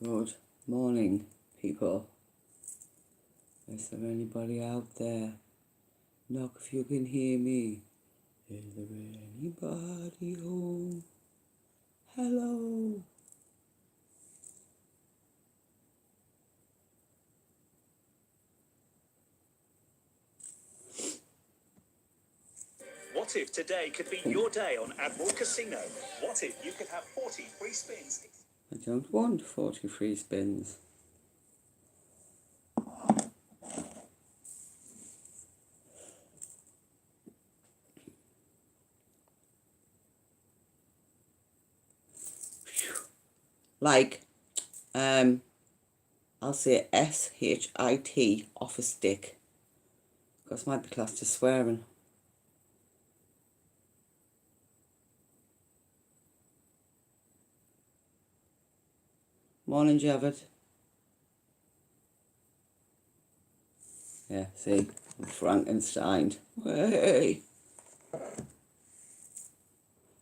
Good morning, people. Is there anybody out there? Knock if you can hear me. Is there anybody home? Hello. What if today could be your day on Admiral Casino? What if you could have 40 free spins? I don't want 40 free spins. Like, I'll say SHIT off a stick, because it might be classed as swearing. Morning, Javid. Yeah, see, I'm Frankenstein. Hey. I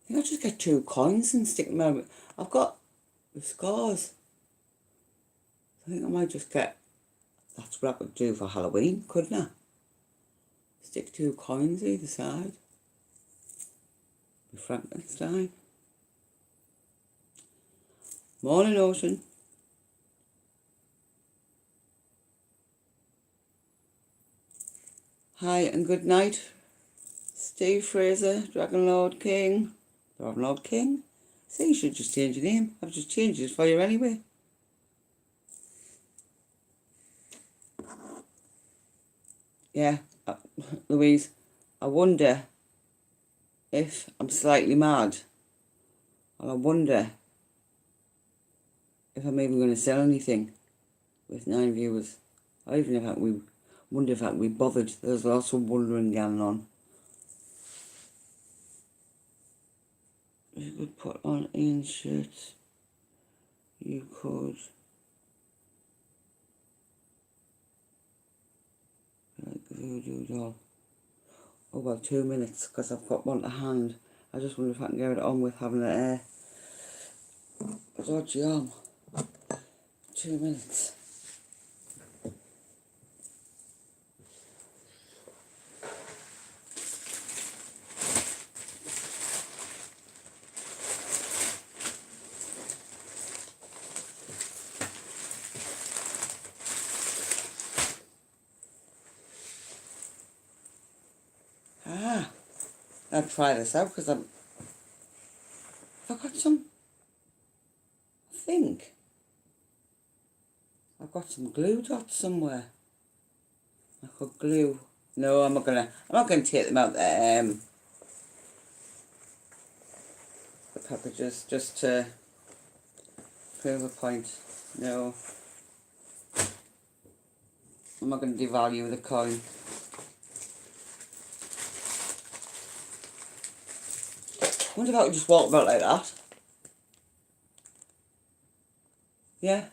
think I'll just get 2 coins and stick them out. I've got the scores. I think I might just get, that's what I could do for Halloween, couldn't I? Stick 2 coins either side. Be Frankenstein. Morning, Ocean. Hi and good night. Steve Fraser, Dragon Lord King. Dragon Lord King? See, you should just change your name. I've just changed it for you anyway. Yeah, Louise, I wonder if I'm slightly mad. And I wonder if I'm even going to sell anything with 9 viewers. Or even if we wonder if I can be bothered. There's lots of wondering going on. You could put on Ian's shirt. You could. Like a voodoo doll. Oh, well, 2 minutes, because I've got one to hand. I just wonder if I can get it on with having a dodgy arm. 2 minutes. I'll try this out because I've got some, I think I've got some glue dots somewhere. I could glue. No, I'm not gonna take them out the packages just to prove a point. No, I'm not gonna devalue the coin. I wonder if I could just walk about like that. Yeah.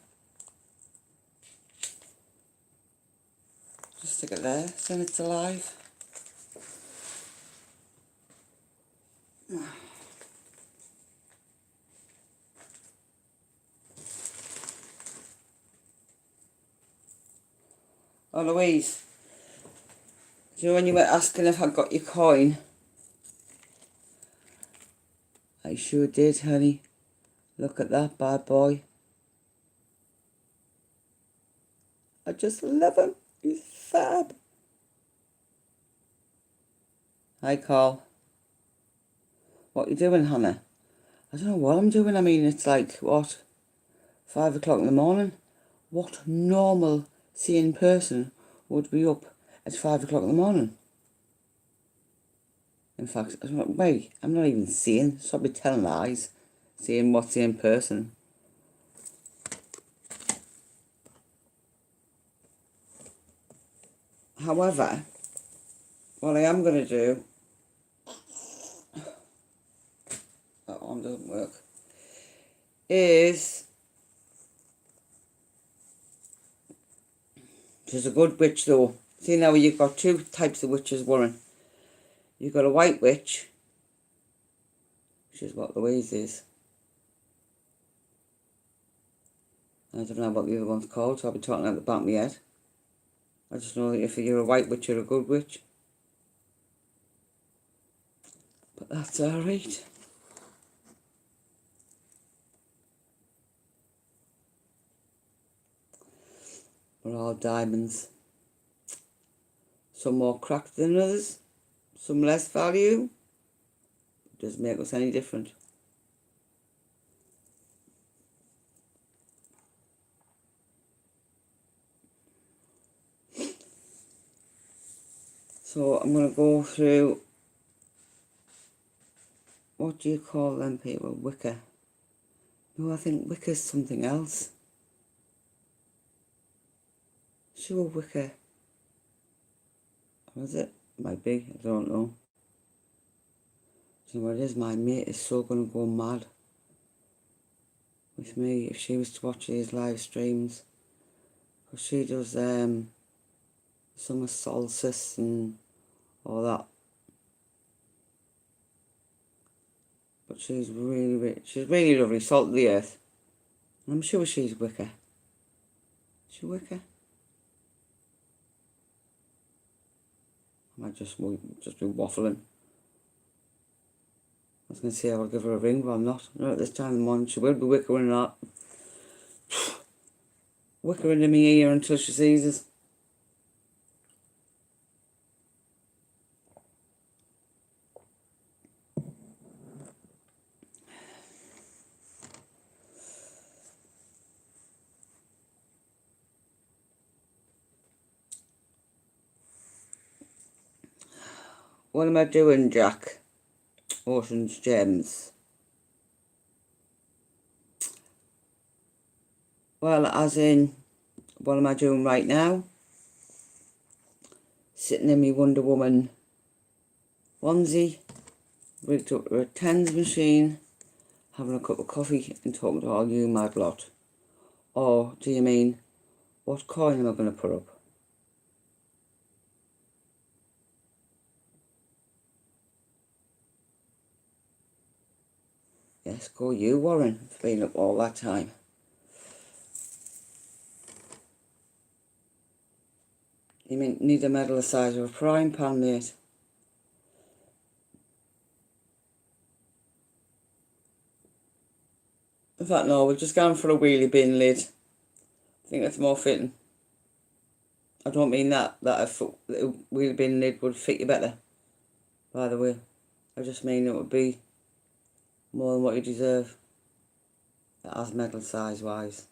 Just stick it there, then it's alive. Oh, Louise, do you know when you were asking if I got your coin? I sure did, honey. Look at that bad boy. I just love him. He's fab. Hi, Carl. What you doing, Hannah? I don't know what I'm doing. I mean, it's like, what, 5 o'clock in the morning? What normal seeing person would be up at 5 o'clock in the morning? In fact, wait, I'm not even seeing. Stop me telling lies. Seeing what's in person. However, what I am going to do, that arm doesn't work, is, she's a good witch though. See now, you've got 2 types of witches, Warren. You've got a white witch, which is what Louise is. I don't know what the other one's called, so I'll be talking out the back of my head. I just know that if you're a white witch, you're a good witch. But that's alright. We're all diamonds. Some more cracked than others, some less value. It doesn't make us any different. So I'm going to go through, what do you call them people? Wicca. No, I think Wicca's something else. Sure, Wicca. Was it? Might be, I don't know. Do you know what it is? My mate is so going to go mad with me if she was to watch these live streams. Because she does summer solstice and all that. But she's really lovely, salt of the earth. And I'm sure she's Wicca. Is she Wicca? I might just be waffling. I was going to say I'll give her a ring, but I'm not. Not at this time of the morning. She will be whickering that. Whickering in my ear until she sees us. What am I doing, Jack? Ocean's Gems. Well, as in, what am I doing right now? Sitting in my Wonder Woman onesie, rigged up to a tens machine, having a cup of coffee and talking to all you mad lot. Or do you mean, what coin am I going to put up? Yes, go you, Warren, for being up all that time. You mean need a medal the size of a frying pan, mate? In fact, no, we're just going for a wheelie bin lid. I think that's more fitting. I don't mean that a wheelie bin lid would fit you better, by the way. I just mean it would be more than what you deserve, as medal size wise.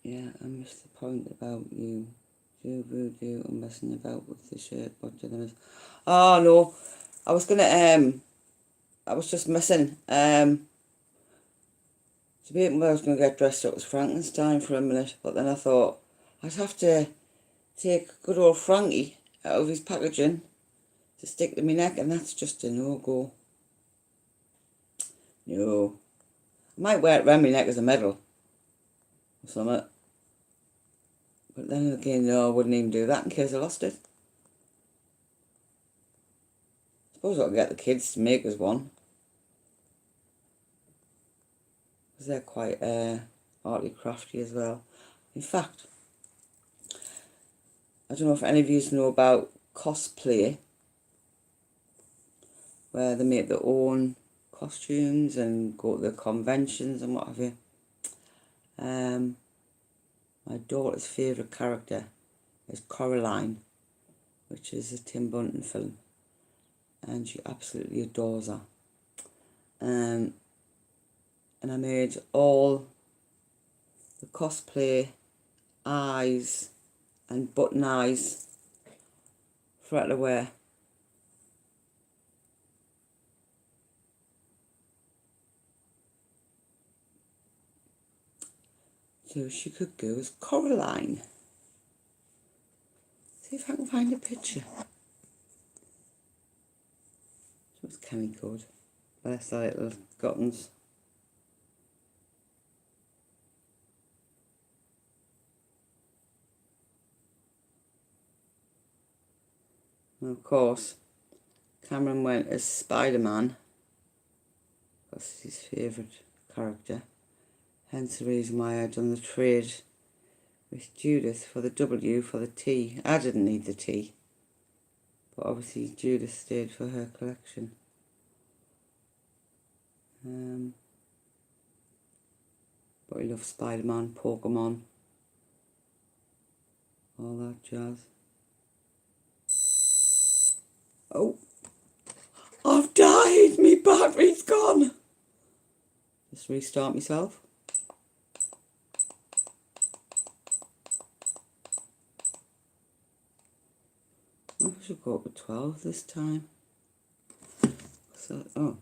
Yeah, I missed the point about you. Do voodoo and messing about with the shirt. What did I miss? Oh no, I was just missing. To be where I was going to get dressed up as Frankenstein for a minute, but then I thought I'd have to take good old Frankie out of his packaging to stick to my neck, and that's just a no-go. No. I might wear it around my neck as a medal or something. But then again, no, I wouldn't even do that in case I lost it. I suppose I could get the kids to make us one. Because they're quite arty crafty as well. In fact, I don't know if any of you know about cosplay, where they make their own costumes and go to the conventions and what have you. My daughter's favourite character is Coraline, which is a Tim Burton film, and she absolutely adores her. And I made all the cosplay eyes and button eyes for her to wear. So she could go as Coraline. See if I can find a picture. can he good. Bless the little guttons. And of course, Cameron went as Spider-Man. That's his favourite character. Hence the reason why I'd done the trade with Judith for the W for the T. I didn't need the T. But obviously Judith stayed for her collection. But he loves Spider-Man, Pokemon, all that jazz. Oh, I've died! My battery's gone! Just restart myself. I should go up with 12 this time. So, oh.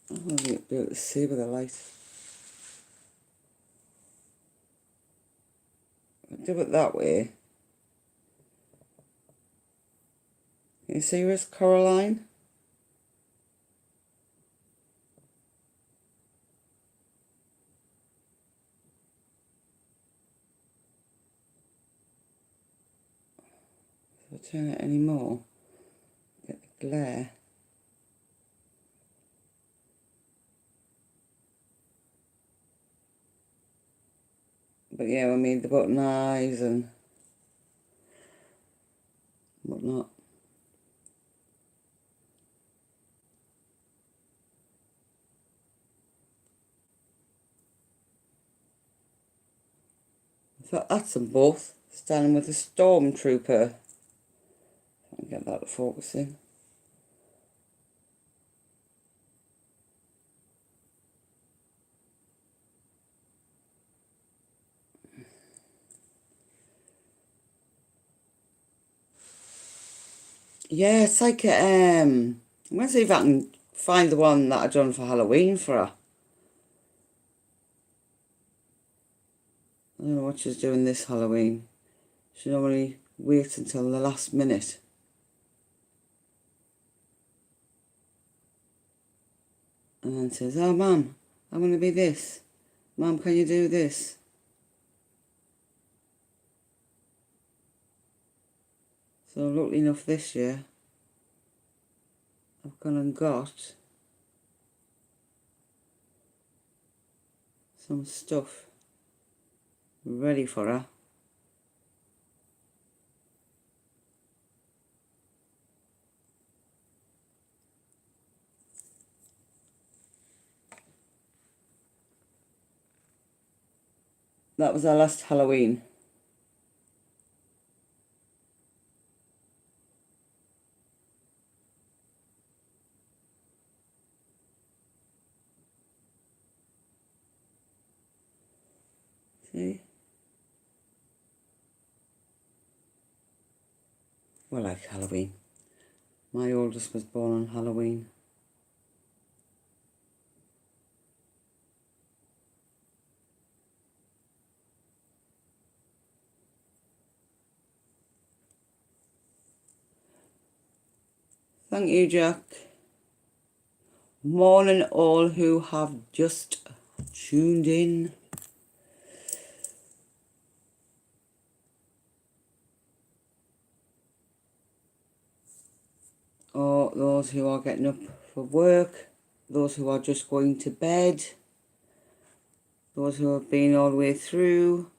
I'll be able to see with the light. I'll do it that way. Can you see where's Coraline? If I turn it any more, get the glare. But yeah, I mean the button eyes and whatnot. I thought that's them both standing with a stormtrooper. I can get that to focus in. Yeah, it's like I'm gonna see if I can find the one that I done for Halloween for her. I don't know what she's doing this Halloween. She normally waits until the last minute. And then says, oh, Mum, I want to be this. Mum, can you do this? So luckily enough this year, I've gone and got some stuff ready for her. That was our last Halloween. See? Well, like Halloween. My oldest was born on Halloween. Thank you, Jack. Morning all who have just tuned in. Or those who are getting up for work, those who are just going to bed, those who have been all the way through.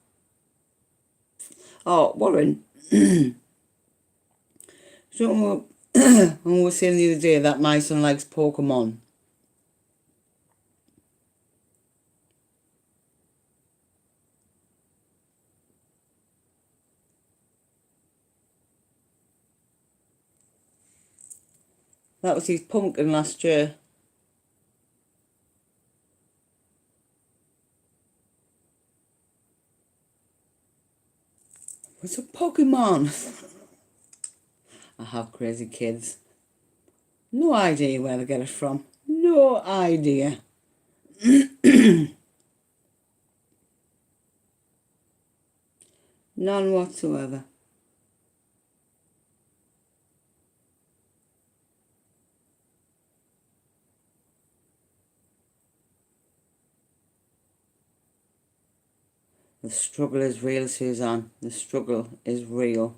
Oh, Warren, you know when we were saying the other day that my son likes Pokemon. That was his pumpkin last year. What's a Pokemon? I have crazy kids. No idea where they get it from. No idea. None whatsoever. The struggle is real, Suzanne. The struggle is real.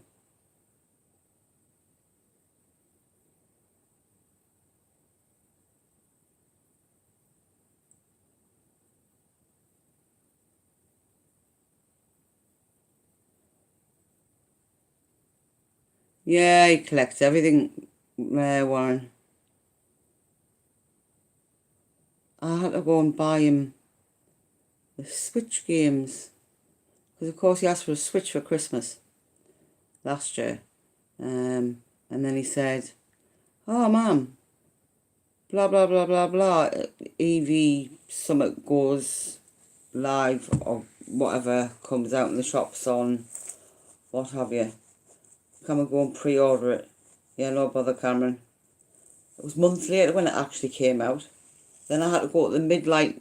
Yeah, he collects everything, Warren. I had to go and buy him the Switch games. Because, of course, he asked for a Switch for Christmas last year. And then he said, oh, Mum, blah, blah, blah, blah, blah. EV Summit goes live or whatever comes out in the shops on what have you. Come and go and pre-order it. Yeah, no bother, Cameron. It was months later when it actually came out. Then I had to go to the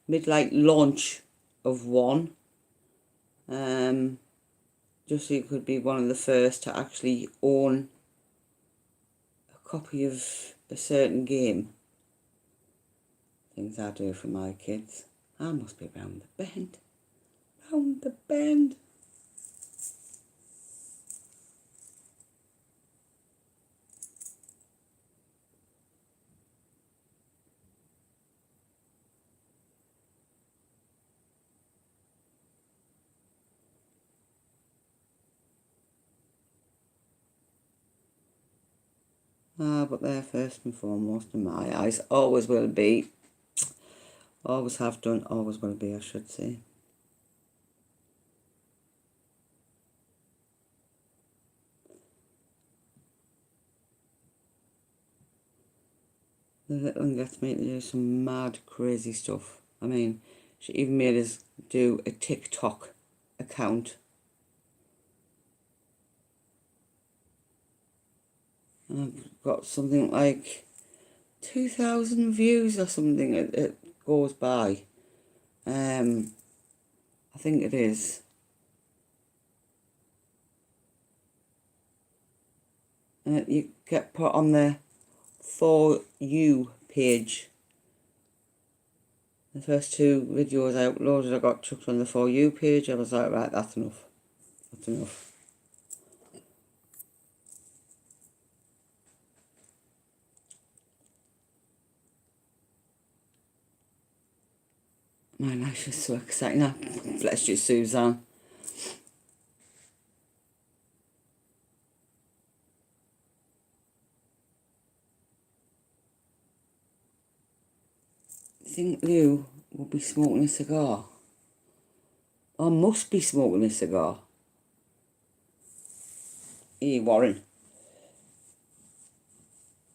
midlight launch of one. Just so you could be one of the first to actually own a copy of a certain game. Things I do for my kids. I must be round the bend. Round the bend. But they're first and foremost in my eyes. Always will be. Always have done, always will be, I should say. The little one gets me to do some mad, crazy stuff. I mean, she even made us do a TikTok account. And I've got something like 2,000 views or something. It goes by. I think it is. And you get put on the For You page. The first two videos I uploaded, I got chucked on the For You page. I was like, right, that's enough. That's enough. My life is so exciting now. Bless you, Suzanne. I think Lou will be smoking a cigar. I must be smoking a cigar. Hey, Warren.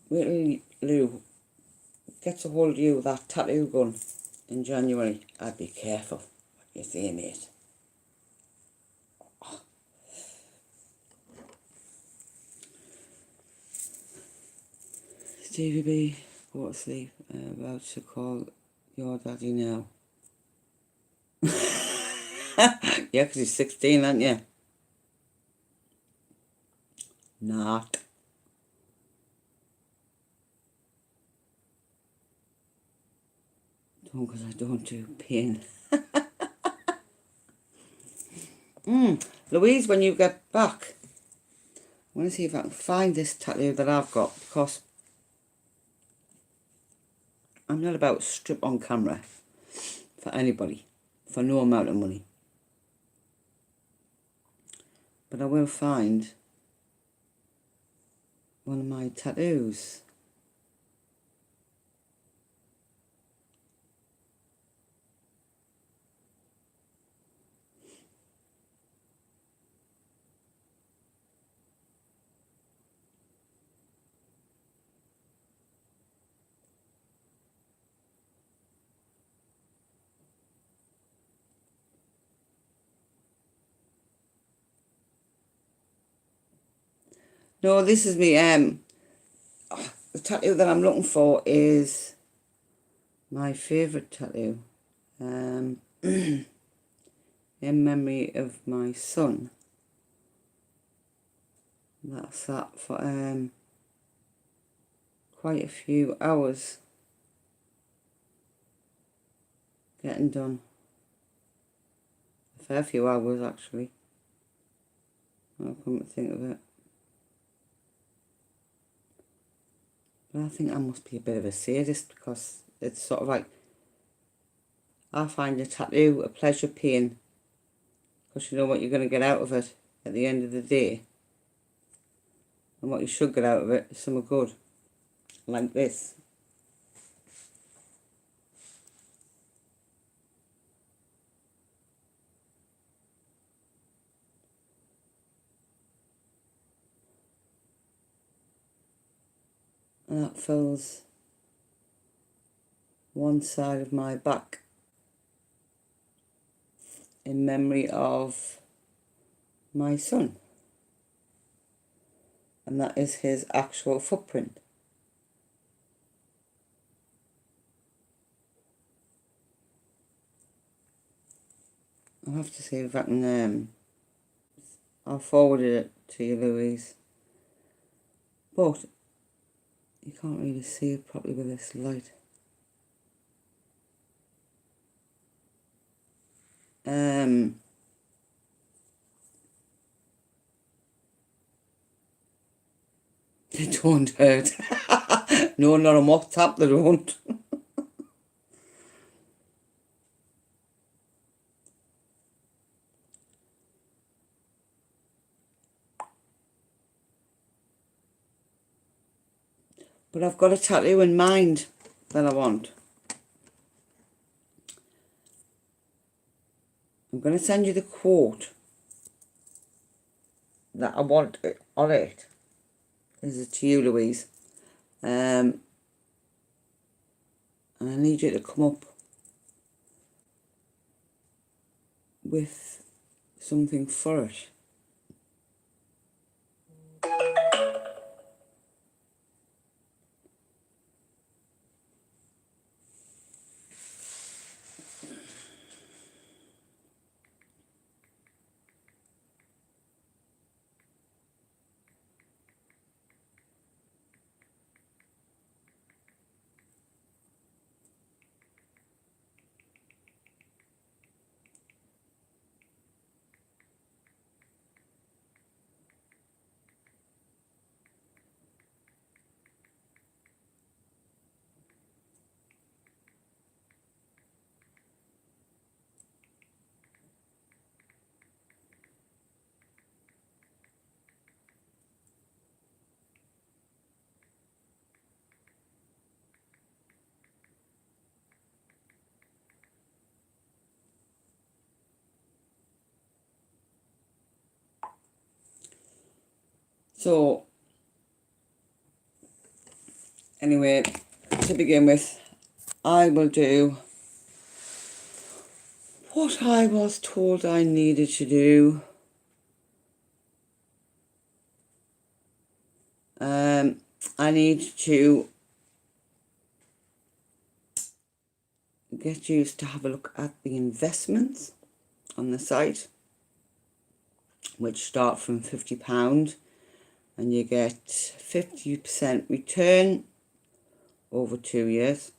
Wait till Lou gets a hold of you with that tattoo gun in January. I'd be careful what you say, mate. Stevie B, go to sleep. About to call your daddy now. Yeah, because he's 16, aren't you? Not. Don't, because I don't do pain. Louise, when you get back, I want to see if I can find this tattoo that I've got, because I'm not about to strip on camera for anybody, for no amount of money. But I will find one of my tattoos. No, this is me. The tattoo that I'm looking for is my favourite tattoo. in memory of my son. That's that for quite a few hours getting done. A fair few hours actually. I couldn't think of it. But I think I must be a bit of a sadist, because it's sort of like, I find a tattoo a pleasure pain, because you know what you're going to get out of it at the end of the day. And what you should get out of it is something good, like this. And that fills one side of my back in memory of my son. And that is his actual footprint. I'll have to see if I can, I'll forward it to you, Louise. But you can't really see it properly with this light. They don't hurt. No, not on WhatsApp, they don't. But I've got a tattoo in mind that I want. I'm going to send you the quote that I want on it. This is to you, Louise. And I need you to come up with something for it. So, anyway, to begin with, I will do what I was told I needed to do. I need to get you to have a look at the investments on the site, which start from £50, and you get 50% return over 2 years.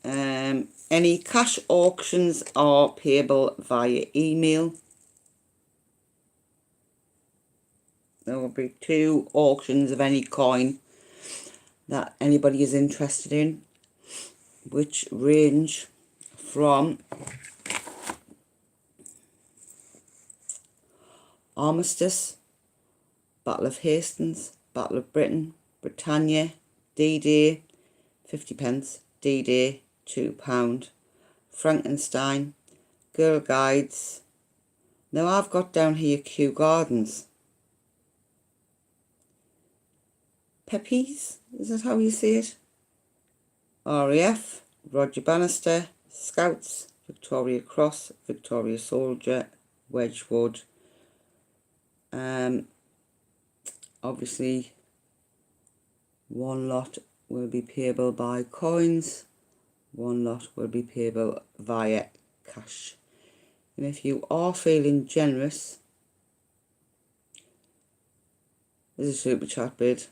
Any cash auctions are payable via email. There will be 2 auctions of any coin that anybody is interested in, which range from Armistice, Battle of Hastings, Battle of Britain, Britannia, D-Day, 50p, D-Day, £2, Frankenstein, Girl Guides. Now I've got down here Kew Gardens. Pepys, is that how you say it? RAF, Roger Bannister, Scouts, Victoria Cross, Victoria Soldier, Wedgwood. Obviously, one lot will be payable by coins, one lot will be payable via cash And if you are feeling generous, there's a super chat bid.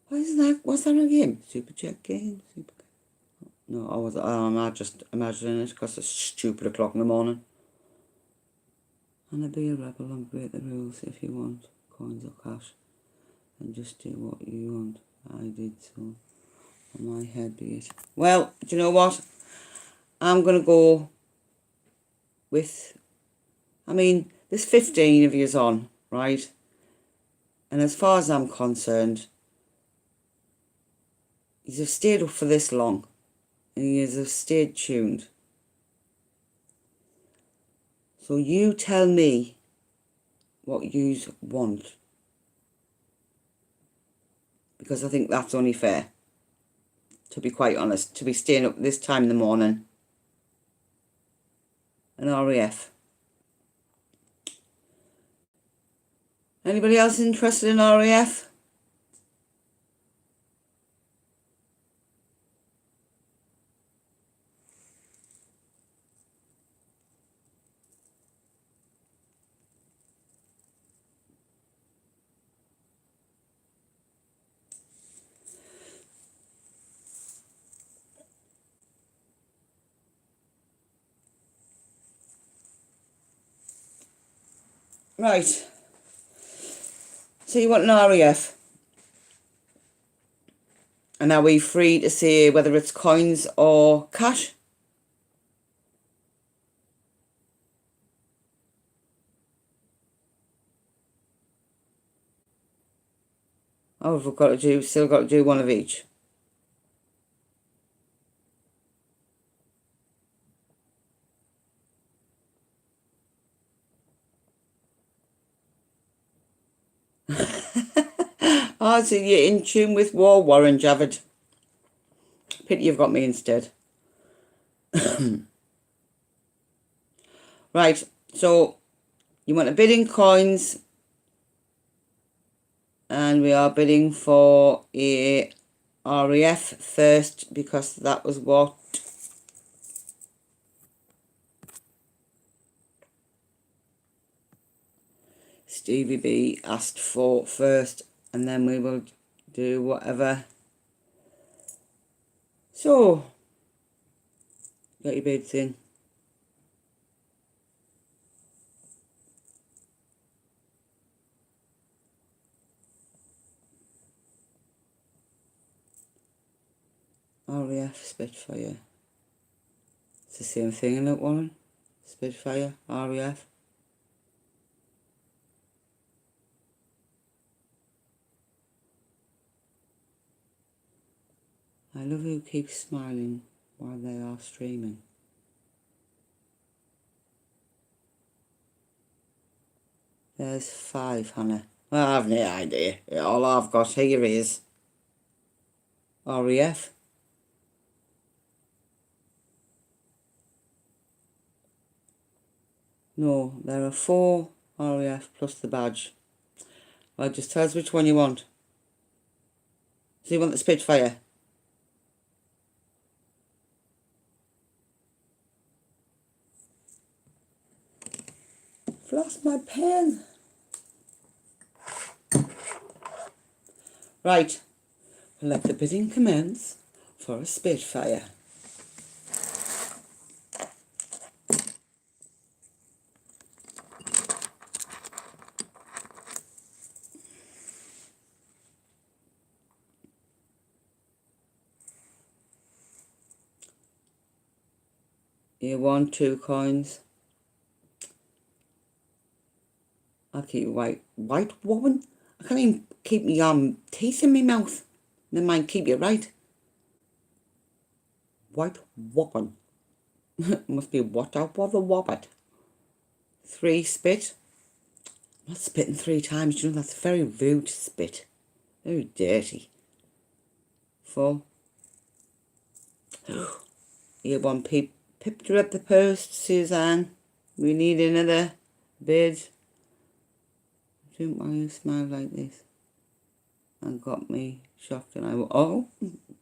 Why isn't that? What's that again? Super chat game? No, I'm just imagining it because it's stupid o'clock in the morning. And I'll be a rebel and break the rules if you want coins or cash. And just do what you want. I did so. On my head be it. Well, do you know what? I'm going to go with... I mean, there's 15 of yous on, right? And as far as I'm concerned, yous have stayed up for this long. And yous have stayed tuned. So you tell me what yous want. Because I think that's only fair. To be quite honest. To be staying up this time in the morning. An RAF. Anybody else interested in RAF? Right. So you want an RAF? And are we free to say whether it's coins or cash? Oh, we've got to do, still got to do one of each. Oh, so you're in tune with War, Warren Javid. Pity you've got me instead. Right, so you want to bid in coins, and we are bidding for a RAF first because that was what Stevie B asked for first, and then we will do whatever. So, get your bids in. RAF Spitfire. It's the same thing, isn't it, Warren? Spitfire, RAF. I love who keeps smiling while they are streaming. There's 5, Hannah. Well, I've no idea. All I've got here is RAF. No, there are 4 RAF plus the badge. Well, just tell us which one you want. So you want the Spitfire? I've lost my pen. Right, let the bidding commence for a Spitfire. You want 2 coins? I'll keep you white woman. I can't even keep my teeth in my mouth. Never mind, keep you right. White woman. Must be what out of the wobbit. 3 spit. I'm not spitting 3 times, you know, that's very rude to spit. Very dirty. 4. You want pipped her up the post, Suzanne. We need another bid. Don't why you smile like this. And got me shocked, and I went, oh,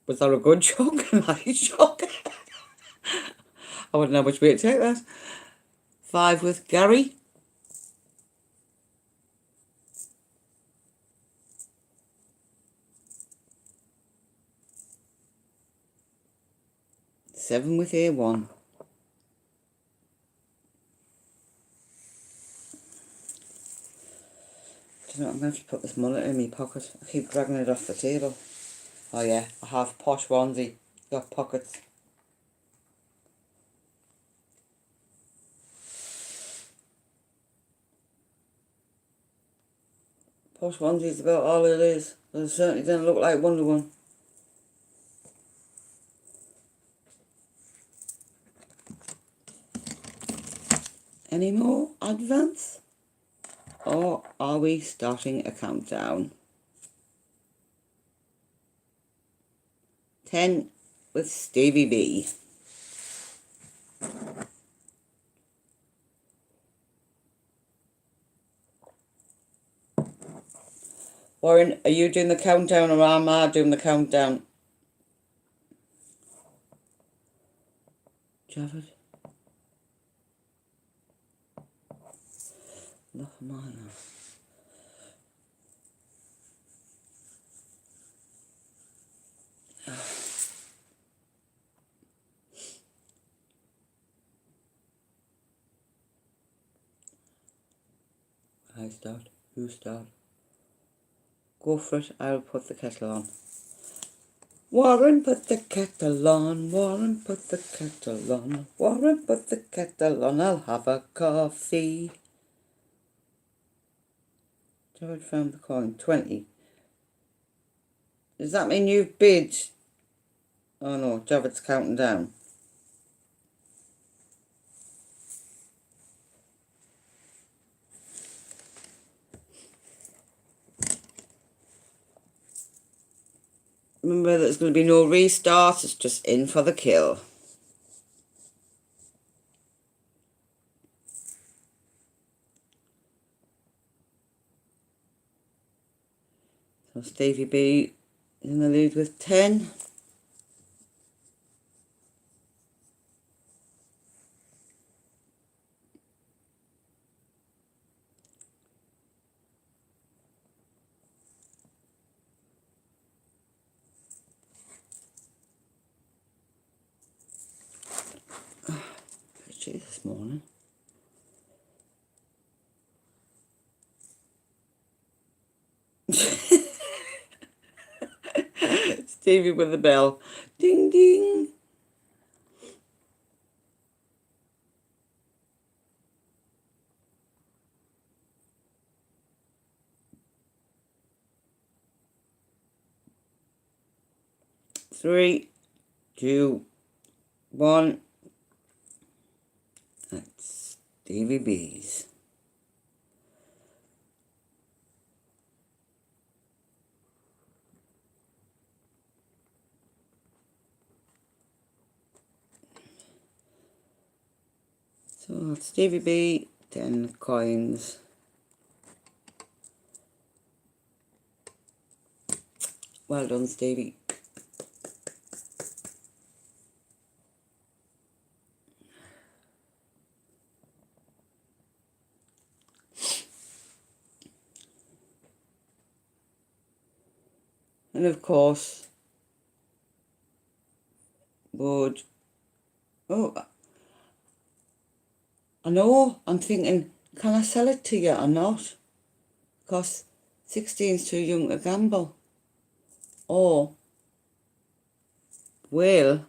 was that a good shock? A nice shock. I wouldn't know which way to take that. 5 with Gary. Seven with A1. Do you know what, I'm going to have to put this mullet in my pocket. I keep dragging it off the table. Oh yeah, I have posh onesie. Got pockets. Posh onesie is about all it is. But it certainly doesn't look like Wonder One. Any more advance? Or are we starting a countdown? 10 with Stevie B. Warren, are you doing the countdown or am I doing the countdown? Javid? Look at mine. I start. You start. Go for it. I'll put the kettle on. Warren, put the kettle on. Warren, put the kettle on. Warren, put the kettle on. I'll have a coffee. Jared found the coin. 20. Does that mean you've bid? Oh no, Jared's counting down. Remember, there's going to be no restart. It's just in for the kill. So Stevie B is in the lead with 10. Itchy this morning. Stevie with the bell. Ding ding. Three, two, one. That's Stevie B's. So Stevie B, 10 coins. Well done, Stevie. And of course, would... Oh, I know, I'm thinking, can I sell it to you or not? Because 16's too young to gamble. Or will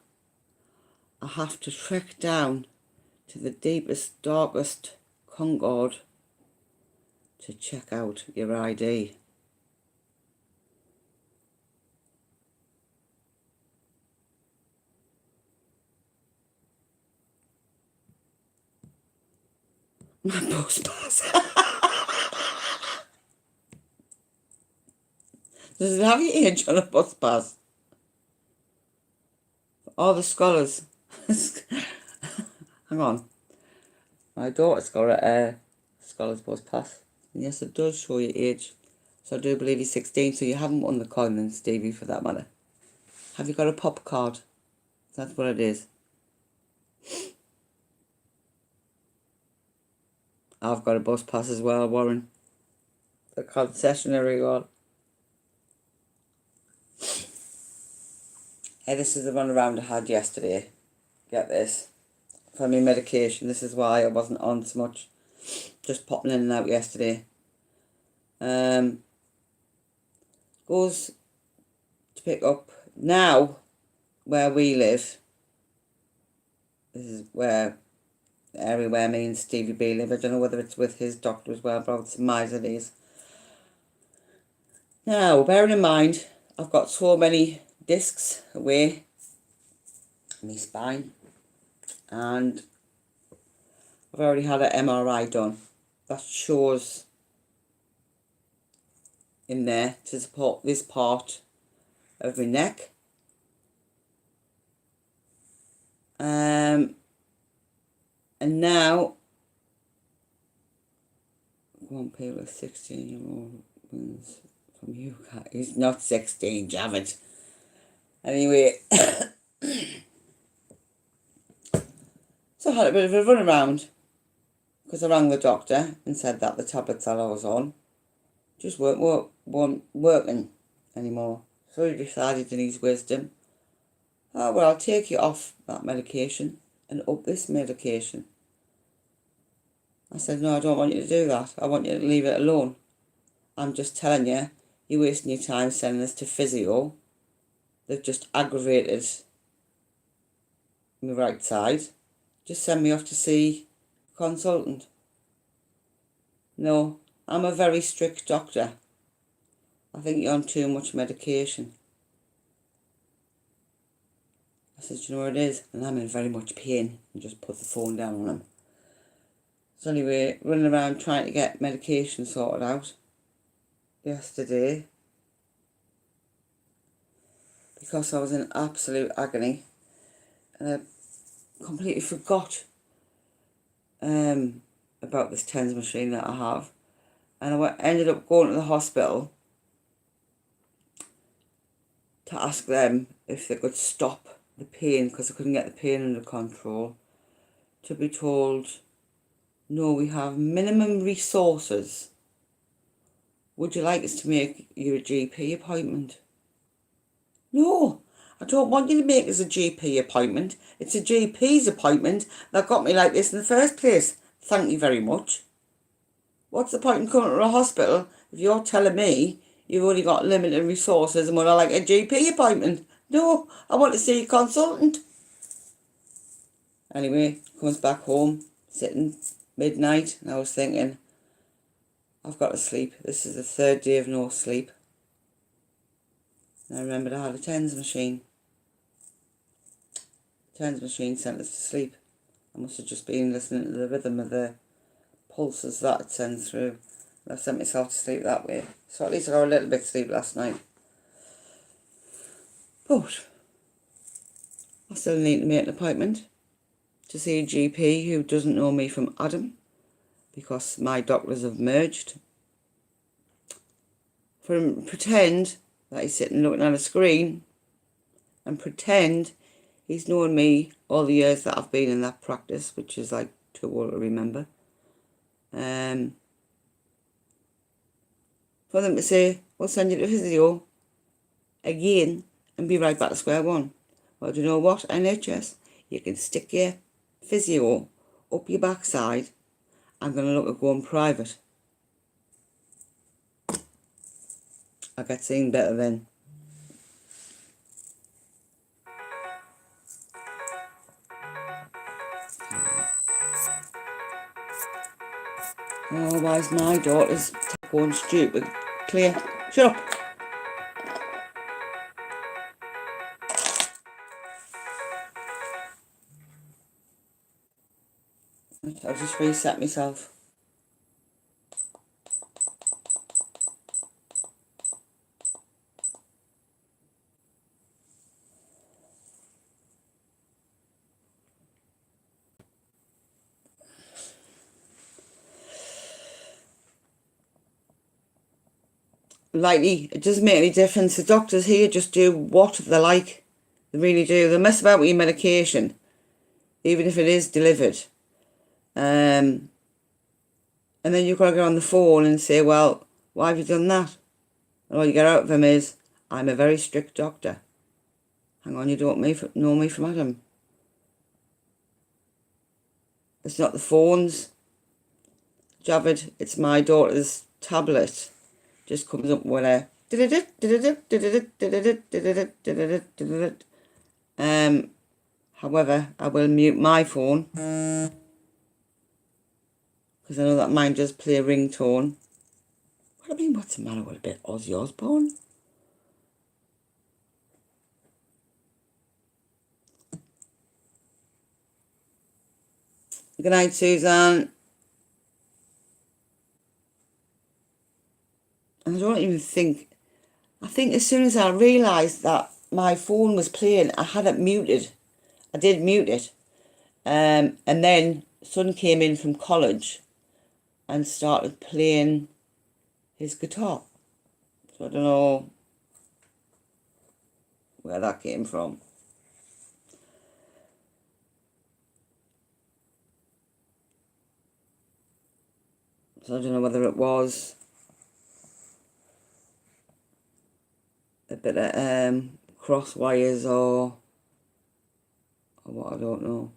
I have to trek down to the deepest, darkest Concord to check out your ID? My bus pass. Does it have your age on a bus pass? All the scholars. Hang on. My daughter's got a scholar's bus pass. And yes, it does show your age. So I do believe you're 16, so you haven't won the coin then, Stevie, for that matter. Have you got a pop card? That's what it is. I've got a bus pass as well, Warren. The concessionary one. Hey, this is the run around I had yesterday. Get this. For my medication. This is why I wasn't on so much. Just popping in and out yesterday. Goes to pick up now where we live. This is where the area where me and Stevie B live. I don't know whether it's with his doctor as well, but I would surmise it is. Now, bearing in mind, I've got so many discs away in my spine, and I've already had an MRI done. That shows in there to support this part of my neck. And now, one people 16-year-old from UK. He's not 16, Javid. Anyway, so I had a bit of a run around because I rang the doctor and said that the tablets that I was on just weren't working anymore. So he decided in his wisdom, oh, well, I'll take you off that medication and up this medication. I said, no, I don't want you to do that. I want you to leave it alone. I'm just telling you, you're wasting your time sending us to physio. They've just aggravated my right side. Just send me off to see a consultant. No, I'm a very strict doctor. I think you're on too much medication. I said, you know what it is? And I'm in very much pain. And just put the phone down on him. So anyway, running around trying to get medication sorted out yesterday. Because I was in absolute agony. And I completely forgot about this TENS machine that I have. And I ended up going to the hospital to ask them if they could stop the pain, because I couldn't get the pain under control. To be told, no, we have minimum resources. Would you like us to make you a GP appointment? No, I don't want you to make us a GP appointment. It's a GP's appointment that got me like this in the first place. Thank you very much. What's the point in coming to a hospital if you're telling me you've only got limited resources and would I like a GP appointment? No, I want to see a consultant. Anyway, comes back home, sitting midnight, and I was thinking, I've got to sleep. This is the third day of no sleep. And I remembered I had a TENS machine. The TENS machine sent us to sleep. I must have just been listening to the rhythm of the pulses that it sends through. And I sent myself to sleep that way. So at least I got a little bit of sleep last night. But I still need to make an appointment to see a GP who doesn't know me from Adam, because my doctors have merged. For him to pretend that he's sitting looking at a screen and pretend he's known me all the years that I've been in that practice, which is like too old to remember. For them to say, we'll send you to physio again and be right back to square one. Well, do you know what, NHS? You can stick your physio up your backside. I'm going to look at going private. I get seen better then. Oh, why is my daughter's going stupid? Clear. Shut up. I'll just reset myself. Likely, it doesn't make any difference. The doctors here just do what they like. They really do. They mess about with your medication, even if it is delivered. And then you've got to get on the phone and say, well, why have you done that? And all you get out of him is, I'm a very strict doctor. Hang on, you don't know me from Adam. It's not the phones, Javid, it's my daughter's tablet. Just comes up with a however, I will mute my phone because I know that mine does play a ringtone. What I mean, what's the matter with a bit Ozzy Osbourne? Good night, Suzanne. And I don't even think, I think as soon as I realised that my phone was playing, I had it muted. I did mute it. And then son came in from college and started playing his guitar. So I don't know where that came from. So I don't know whether it was a bit of cross wires or what, I don't know.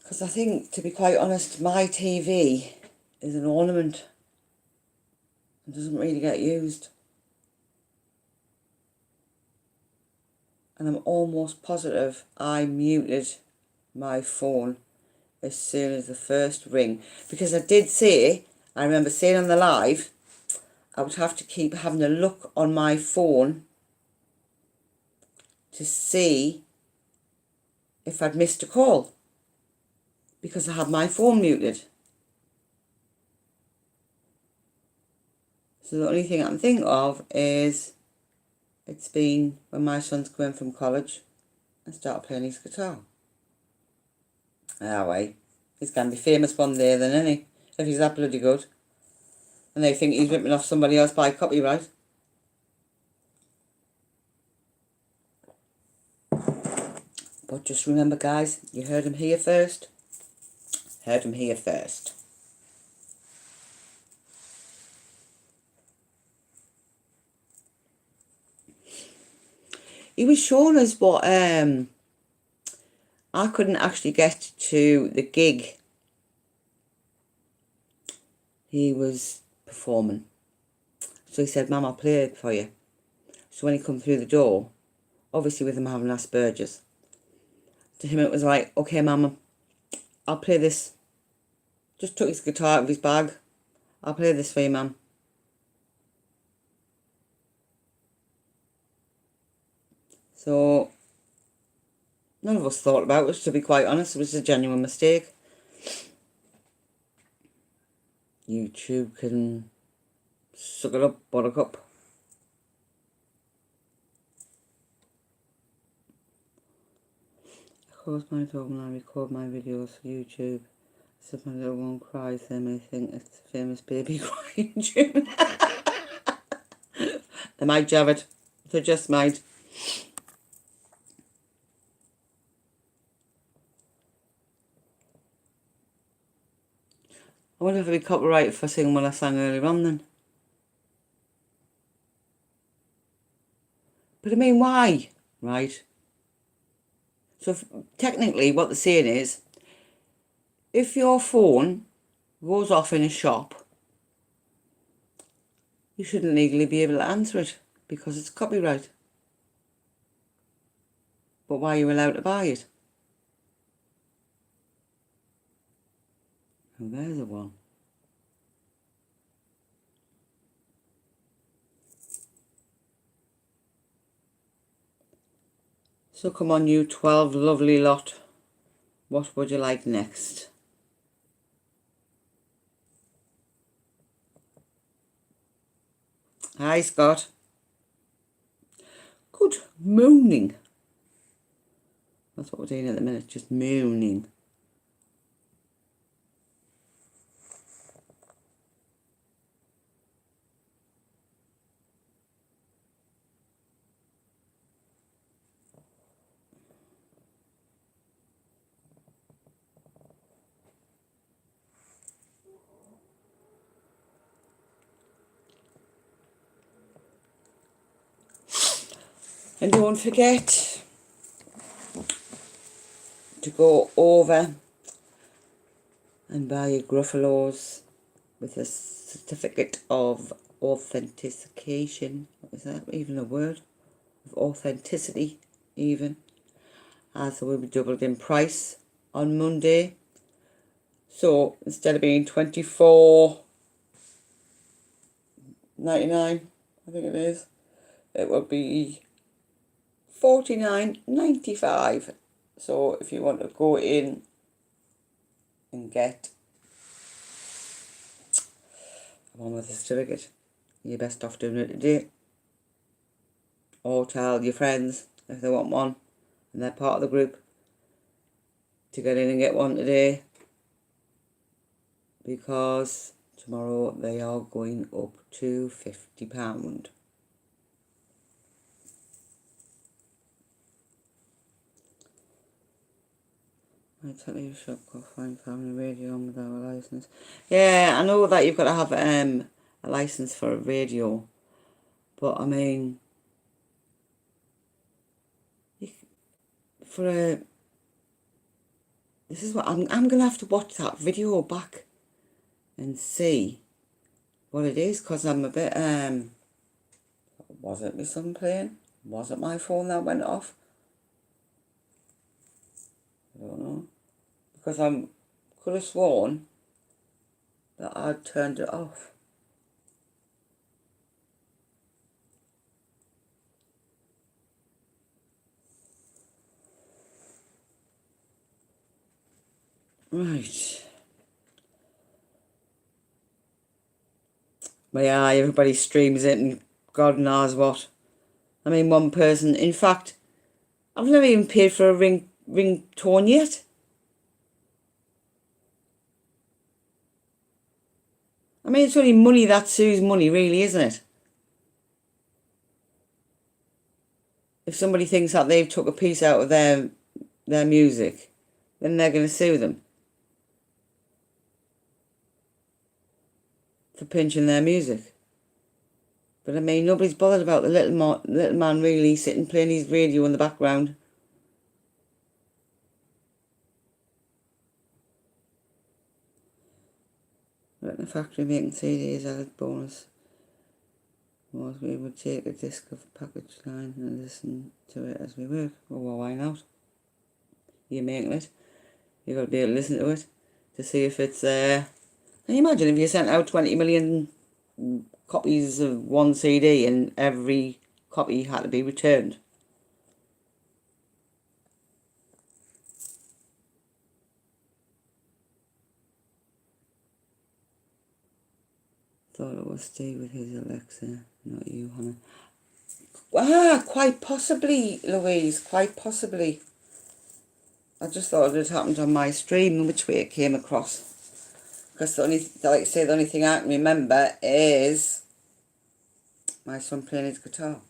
Because I think, to be quite honest, my TV is an ornament. It doesn't really get used. And I'm almost positive I muted my phone as soon as the first ring. Because I did say, I remember saying on the live, I would have to keep having a look on my phone to see if I'd missed a call. Because I had my phone muted. So the only thing I can think of is it's been when my son's come in from college and started playing his guitar. Anyway, he's going to be famous one day then, isn't he? If he's that bloody good. And they think he's ripping off somebody else by copyright. But just remember, guys, you heard him here first. Heard him here first. He was showing us what I couldn't actually get to the gig he was performing. So he said, Mum, I'll play it for you. So when he come through the door, obviously with him having Asperger's, to him it was like, okay, Mama, I'll play this. Just took his guitar out of his bag. I'll play this for you, Mum. So none of us thought about it, to be quite honest. It was a genuine mistake. YouTube can suck it up, buttercup. I close my door when I record my videos for YouTube. So if my little one cries, they may think it's a famous baby crying tune. They might, Jared. They just might. I wonder if it'd be copyrighted for singing what I sang earlier on then. But I mean, why? Right? So technically what they're saying is, if your phone goes off in a shop, you shouldn't legally be able to answer it because it's copyright. But why are you allowed to buy it? Oh, there's a one. So come on, you 12 lovely lot. What would you like next? Hi, Scott. Good morning. I That's what we're doing at the minute, just mooning. And don't forget to go over and buy your Gruffalos with a certificate of authentication. Is that even a word? Of authenticity, even. As it will be doubled in price on Monday. So instead of being $24.99, I think it is, it will be $49.95. So if you want to go in and get one with a certificate, you're best off doing it today. Or tell your friends if they want one and they're part of the group to get in and get one today, because tomorrow they are going up to £50. I tell you, shop go find family radio on without a licence. Yeah, I know that you've got to have a licence for a radio, but I mean, for a, this is what I'm gonna have to watch that video back and see what it is, because I'm a bit was it my son playing? Was it my phone that went off? I don't know, because I could have sworn that I'd turned it off. Right. But yeah, everybody streams it and God knows what. I mean, one person, in fact, I've never even paid for a ringtone yet. I mean, it's only money that sues money, really, isn't it? If somebody thinks that they've took a piece out of their music, then they're going to sue them for pinching their music. But I mean, nobody's bothered about the little man really sitting playing his radio in the background. At the factory making CDs added bonus was we would take a disc of package line and listen to it as we work. Well, why not? You're making it. You've got to be able to listen to it to see if it's there. Can you imagine if you sent out 20 million copies of one CD and every copy had to be returned? Thought it was Steve with his Alexa, not you, Hannah. Quite possibly, Louise, quite possibly. I just thought it had happened on my stream and which way it came across. Because the only, like I say, the only thing I can remember is my son playing his guitar.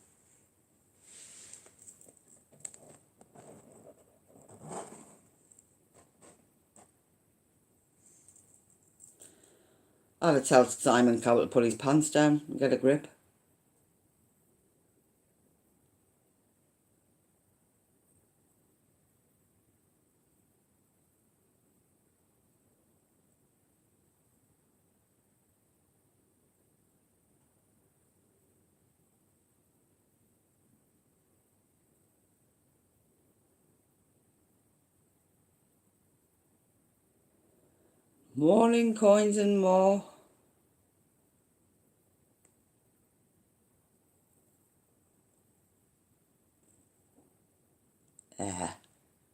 I had to tell Simon Cowell to put his pants down and get a grip. Morning, coins and more.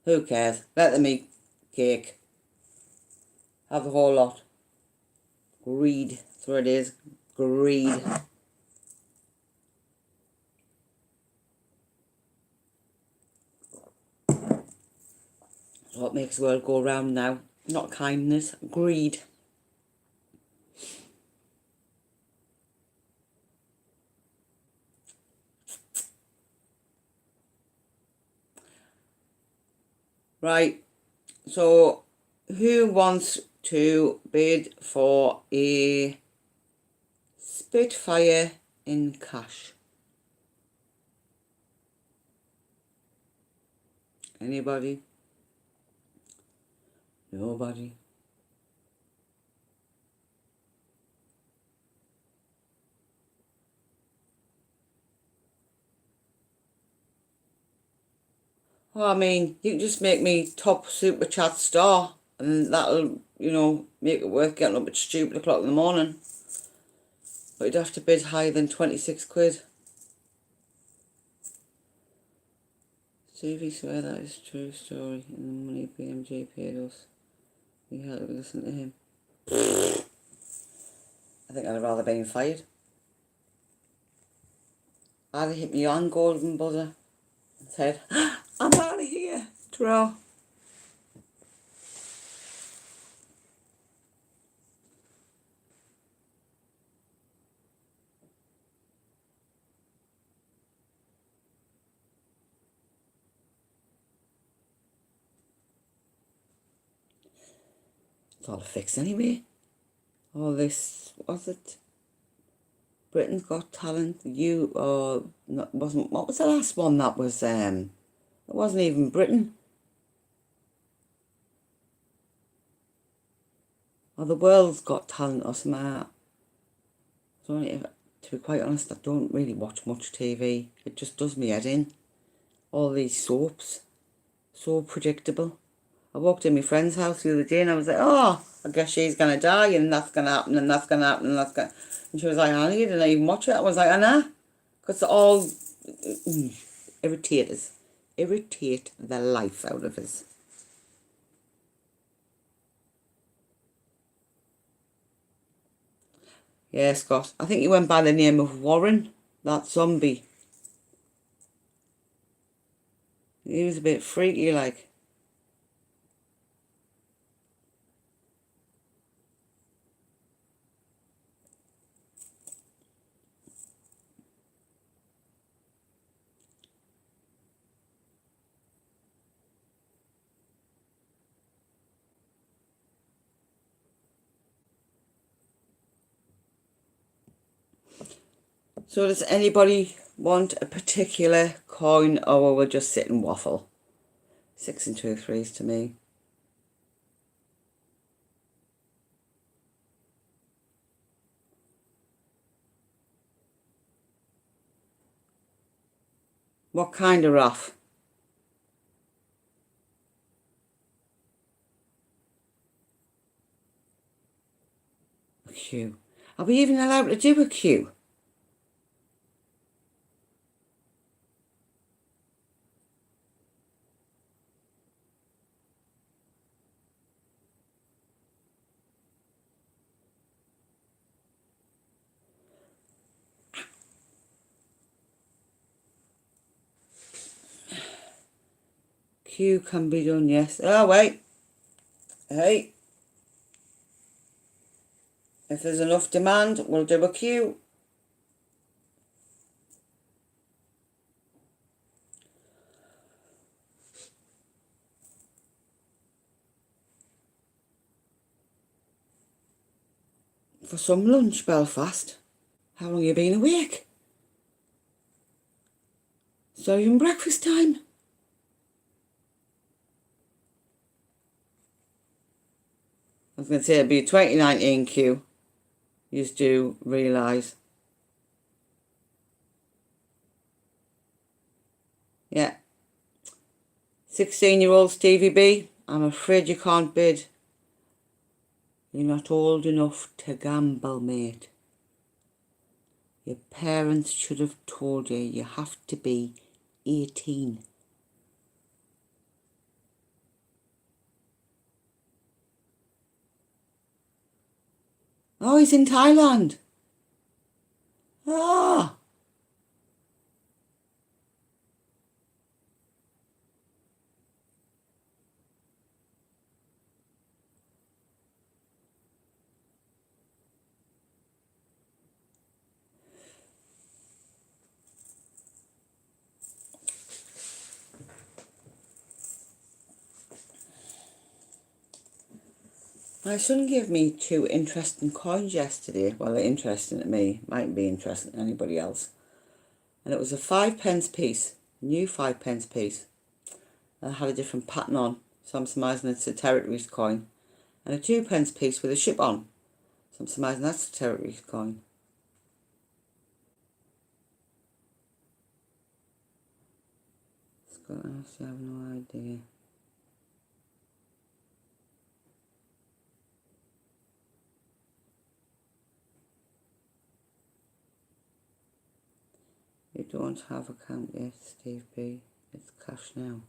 Who cares? Let them eat cake. Have the whole lot. Greed. That's what it is. Greed. What makes the world go round now? Not kindness, greed. Right, so who wants to bid for a Spitfire in cash? Anybody? Nobody? Well, I mean, you can just make me top super chat star and that'll, make it worth getting up at stupid o'clock in the morning. But you'd have to bid higher than 26 quid. See if he swear that is a true story and the money BMJ paid us. We had to listen to him. I think I'd have rather been fired. I'd have hit me on golden buzzer and said, I'm out of here. Draw. It's all fixed anyway. All this, was it? Britain's Got Talent. What was the last one that was, it wasn't even Britain. Or The World's Got Talent or something like that. To be quite honest, I don't really watch much TV. It just does me head in. All these soaps. So predictable. I walked in my friend's house the other day and I was like, oh, I guess she's going to die and that's going to happen and that's going to happen and that's going to... And she was like, honey, you didn't even watch it. I was like, I know. Because they're all irritators. Irritate the life out of us. Yeah, Scott. I think he went by the name of Warren, that zombie. He was a bit freaky, like. So does anybody want a particular coin or will we just sit and waffle? 6 and 2 threes to me. What kind of raff? A queue. Are we even allowed to do a queue? Queue can be done, yes. Oh, wait. Hey. If there's enough demand, we'll do a queue. For some lunch, Belfast. How long you been awake? So you in breakfast time? I was going to say it'd be a 2019 queue. You just do realise. Yeah. 16-year-olds TVB, I'm afraid you can't bid. You're not old enough to gamble, mate. Your parents should have told you you have to be 18. Oh, he's in Thailand. Ah. My son gave me 2 interesting coins yesterday. Well, they're interesting to me. Mightn't be interesting to anybody else. And it was a 5p piece. New 5p piece. And it had a different pattern on. So I'm surmising it's a Territories coin. And a 2p piece with a ship on. So I'm surmising that's a Territories coin. Scotland, I have no idea. You don't have account yet, Steve B. It's cash now.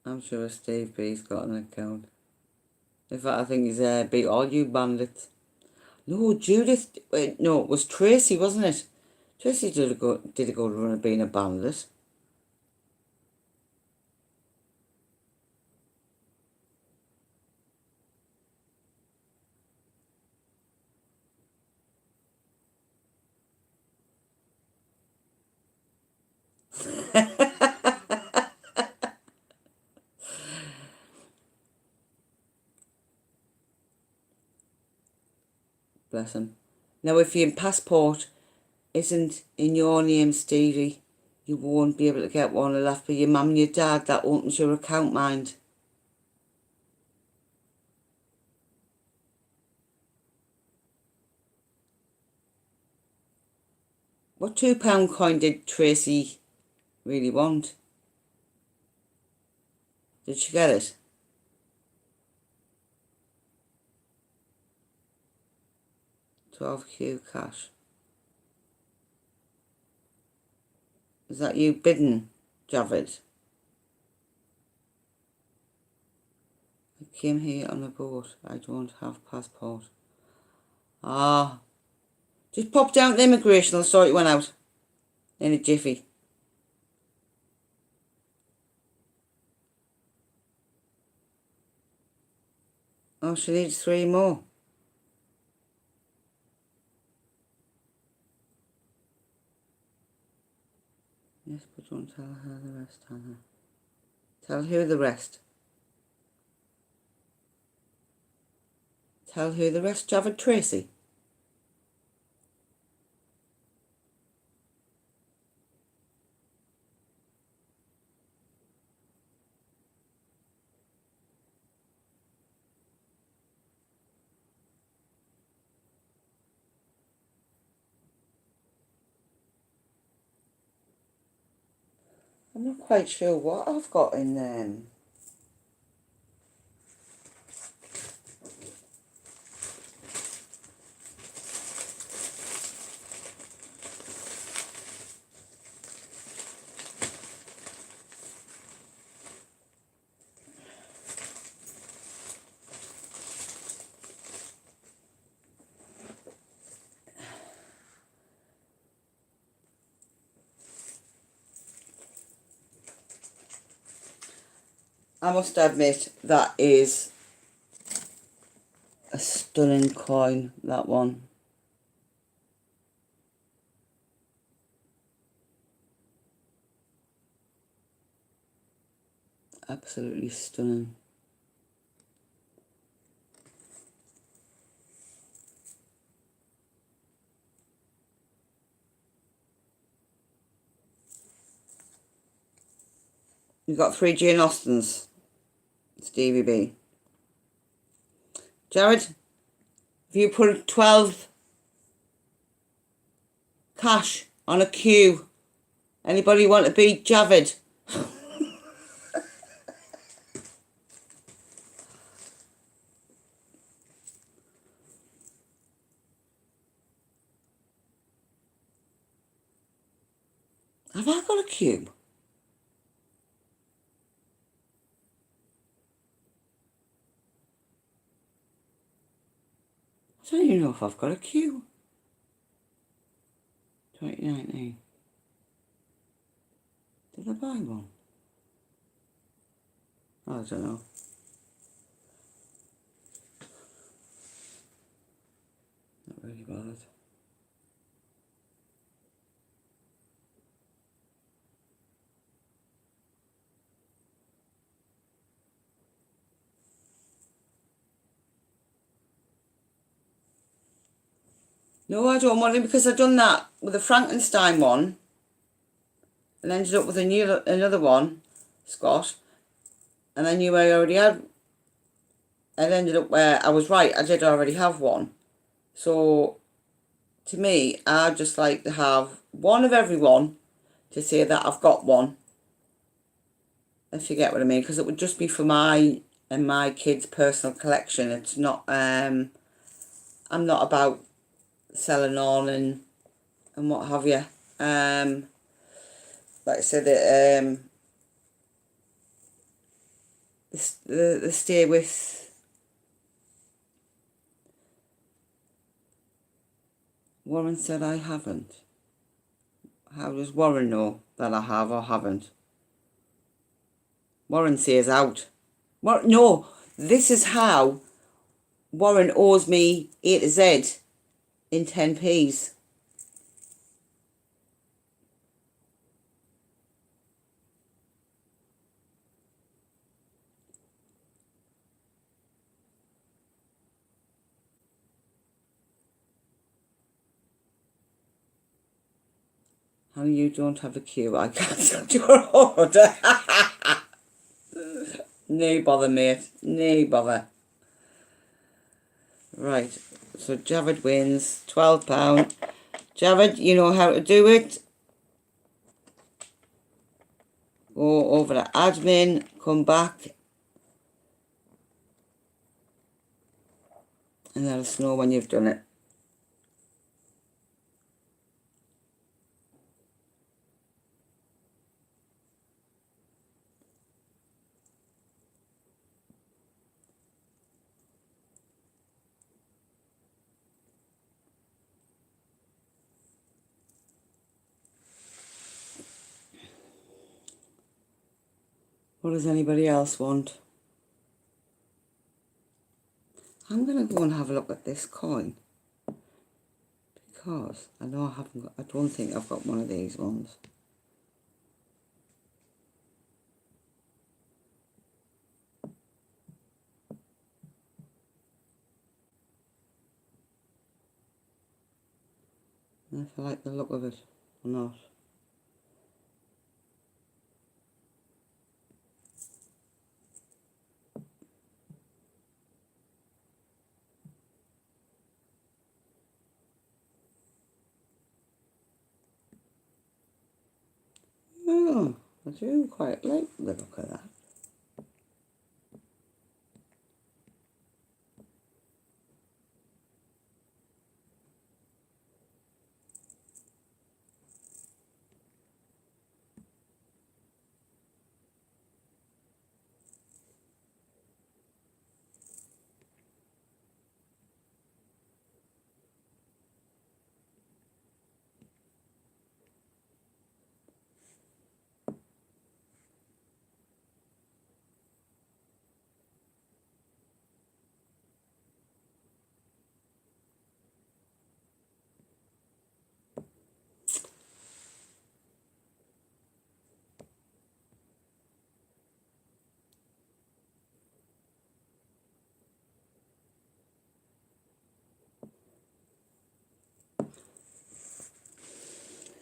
I'm sure Steve B's got an account. In fact, I think he's beat all you bandits. No, Judith. Wait, no, it was Tracy, wasn't it? Tracy did a good run of being a bandit. Bless him. Now, if your passport isn't in your name, Stevie, you won't be able to get one. It'll have to be your mum and your dad that opens your account, mind. What £2 coin did Tracy really want? Did she get it? £12Q cash. Is that you bidding, Javid? I came here on a boat. I don't have passport. Ah. Just pop down to immigration. I'll sort you one out. In a jiffy. Oh, she needs 3 more. Yes, but don't tell her the rest, Hannah. Tell who the rest. Tell who the rest, Javid Tracy. I'm not quite sure what I've got in them. I must admit, that is a stunning coin, that one. Absolutely stunning. You've got 3 Jane Austens, Stevie B. Jared, if you put 12 cash on a queue, anybody want to beat Javid? Have I got a cube? I don't even know if I've got a cube. 2019. Did I buy one? I don't know. Not really bothered. No, I don't want it because I've done that with the Frankenstein one and ended up with another one, Scott. And I knew I already had, and ended up where I was right, I did already have one. So, to me, I just like to have one of everyone to say that I've got one. If you get what I mean, because it would just be for my and my kids' personal collection. It's not, I'm not about selling on and what have you. Like I said, the stay with Warren said I haven't. How does Warren know that I have or haven't? Warren says out. No, this is how Warren owes me A to Z in 10p's. How you don't have a queue? I cancelled your order. No bother, mate. No bother. Right. So Javid wins £12. Javid, you know how to do it. Go over to admin, come back, and let us know when you've done it. What does anybody else want? I'm going to go and have a look at this coin. Because I know I haven't got, I don't think I've got one of these ones. And if I like the look of it or not. Oh, I do quite like the look of that.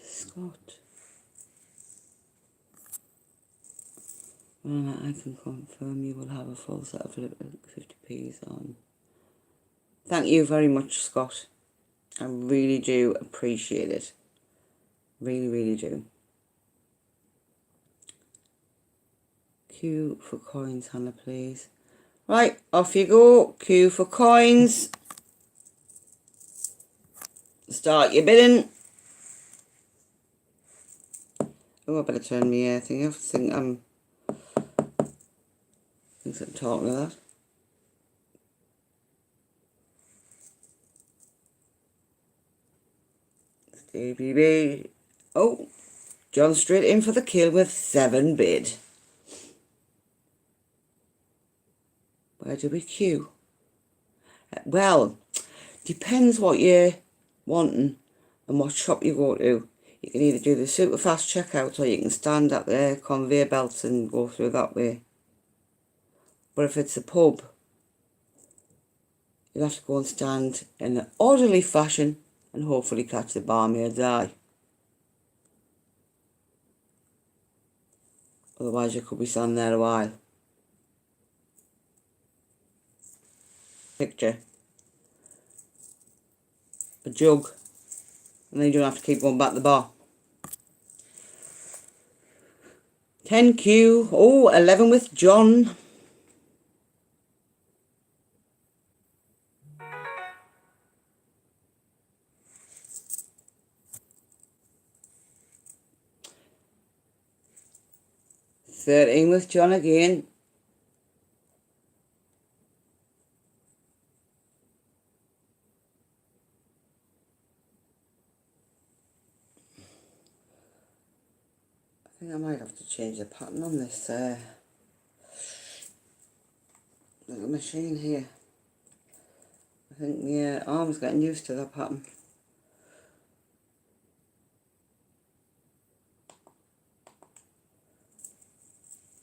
Scott. Well, I can confirm you will have a full set of 50p's on. Thank you very much, Scott. I really do appreciate it. Really, really do. Queue for coins, Hannah, please. Right, off you go. Queue for coins. Start your bidding. Oh, I better turn my thing off. Think I'm talking to that. TGBCH. Oh, John straight in for the kill with 7 bid. Where do we queue? Well, depends what you're wanting and what shop you go to. You can either do the super fast checkout or you can stand at the conveyor belts and go through that way. But if it's a pub, you'll have to go and stand in an orderly fashion and hopefully catch the barmaid's eye. Otherwise you could be standing there a while. Picture a jug, and then you don't have to keep going back to the bar. 10Q. Oh, 11 with John. Thirteen with John again. I think I might have to change the pattern on this little machine here. I think the arm's getting used to that pattern.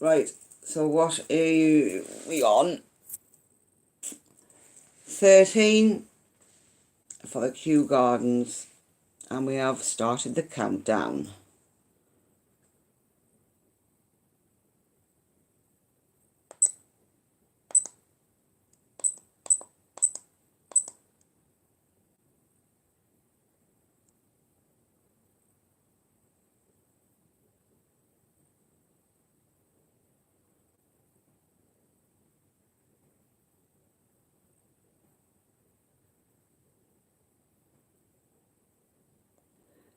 Right, so what are we on? 13 for the Kew Gardens, and we have started the countdown.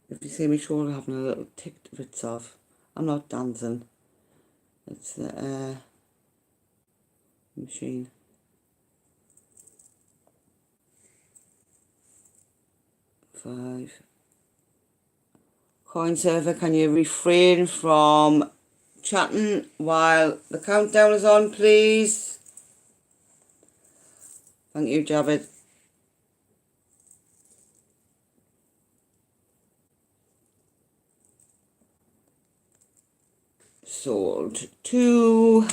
If you see me shoulder having a little tick bits off, I'm not dancing. It's the machine. Five. Coin server, can you refrain from chatting while the countdown is on, please? Thank you, Javed. Sold 2.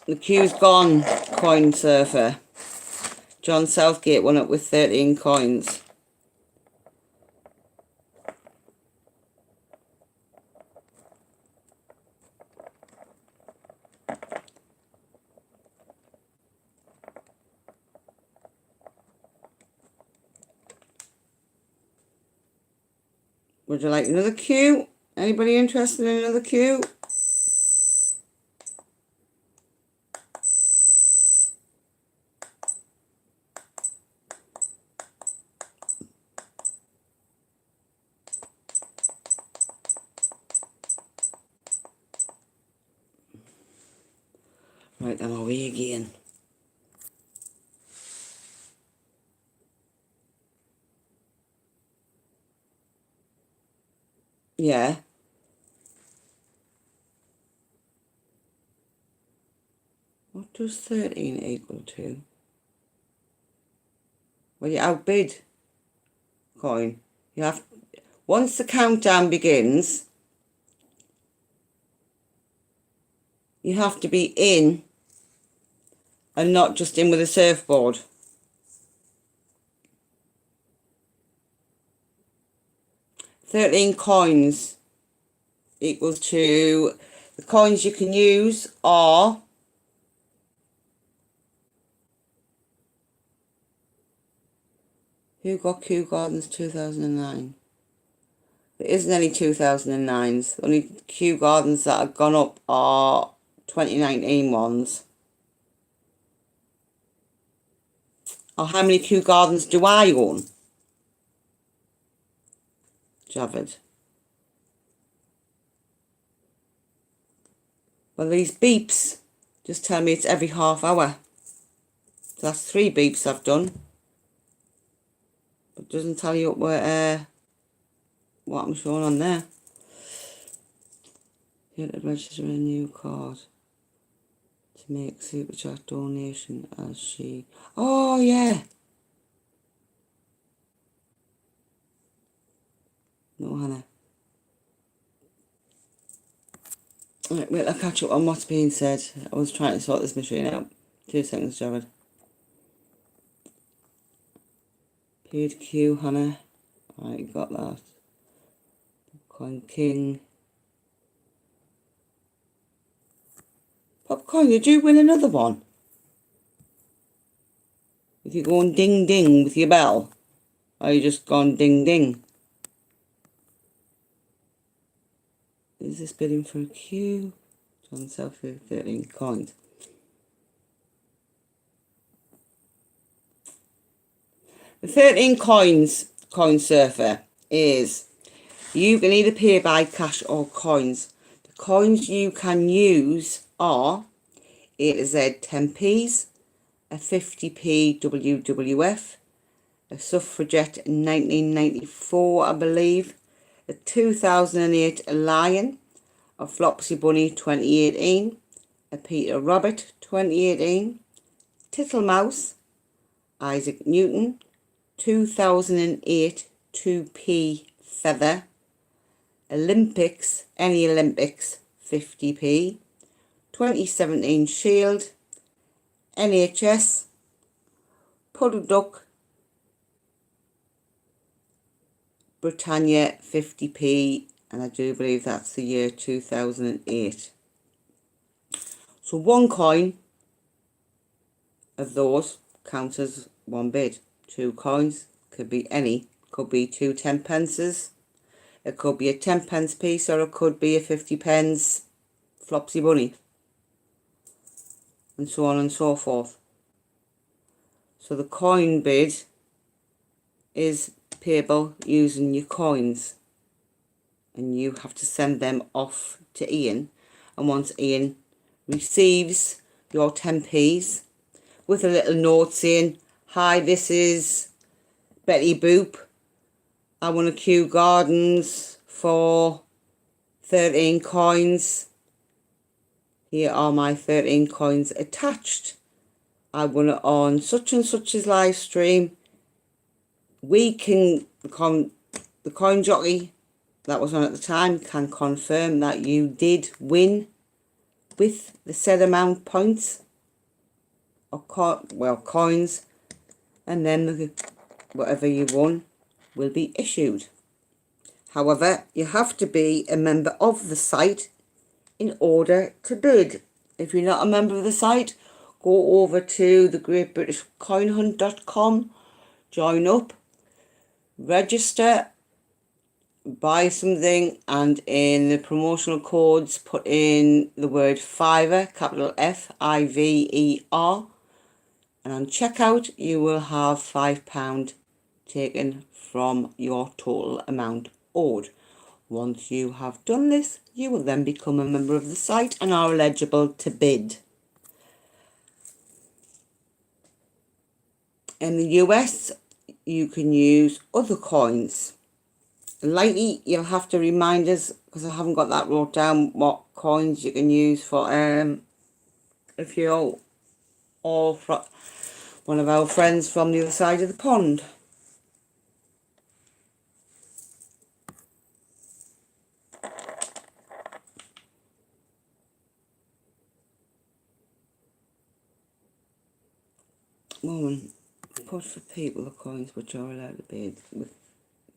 The queue's gone, coin surfer. John Southgate won it with 13 coins. Would you like another queue? Anybody interested in another queue? Right, then away again. Yeah. What does 13 equal to? Well, you outbid, coin. You have, once the countdown begins, you have to be in and not just in with a surfboard. $13 coins equals to, the coins you can use are Who got Kew Gardens 2009? There isn't any 2009s. The only Kew Gardens that have gone up are 2019 ones. Oh, how many Kew Gardens do I own? Javed. Well, these beeps just tell me it's every half hour. So that's 3 beeps I've done. But it doesn't tell you what I'm showing on there. You have to register a new card to make super chat donation as she... Oh, yeah. No, Hannah. Right, wait, I'll catch up on what's being said. I was trying to sort this machine out. 2 seconds, Jared. Paid Q, Hannah. Right, got that. Popcorn King. Popcorn, did you win another one? If you're going ding ding with your bell? Or you just gone ding ding? Is this bidding for a Q? John Selfie, 13 coins. The 13 coins coin surfer is you can either pay by cash or coins. The coins you can use are A to Z 10p's, a 50p WWF, a suffragette 1994 I believe, a 2008 Lion, a Flopsy Bunny 2018, a Peter Rabbit 2018, Tittle Isaac Newton, 2008 2p Feather, Olympics, any Olympics 50p, 2017 Shield, NHS, Puddle Duck, Britannia 50p, and I do believe that's the year 2008. So 1 coin of those counts as 1 bid. 2 coins could be any, could be 2 10pences, it could be a 10p piece, or it could be a 50p Flopsy Bunny, and so on and so forth. So the coin bid is payable using your coins, and you have to send them off to Ian, and once Ian receives your 10p's with a little note saying, "Hi, this is Betty Boop. I won a Kew Gardens for 13 coins. Here are my 13 coins attached. I won it on such and such's live stream." We can, the coin jockey that was on at the time can confirm that you did win with the said amount points or coins, and then whatever you won will be issued. However, you have to be a member of the site in order to bid. If you're not a member of the site, go over to the greatbritishcoinhunt.com, join up, register, buy something, and in the promotional codes put in the word Fiver, capital Fiver, and on checkout you will have £5 taken from your total amount owed. Once you have done this, you will then become a member of the site and are eligible to bid. In the US, you can use other coins. Likely, you'll have to remind us, because I haven't got that wrote down, what coins you can use for, if you're all one of our friends from the other side of the pond. Woman, put for people the coins which are allowed to bid with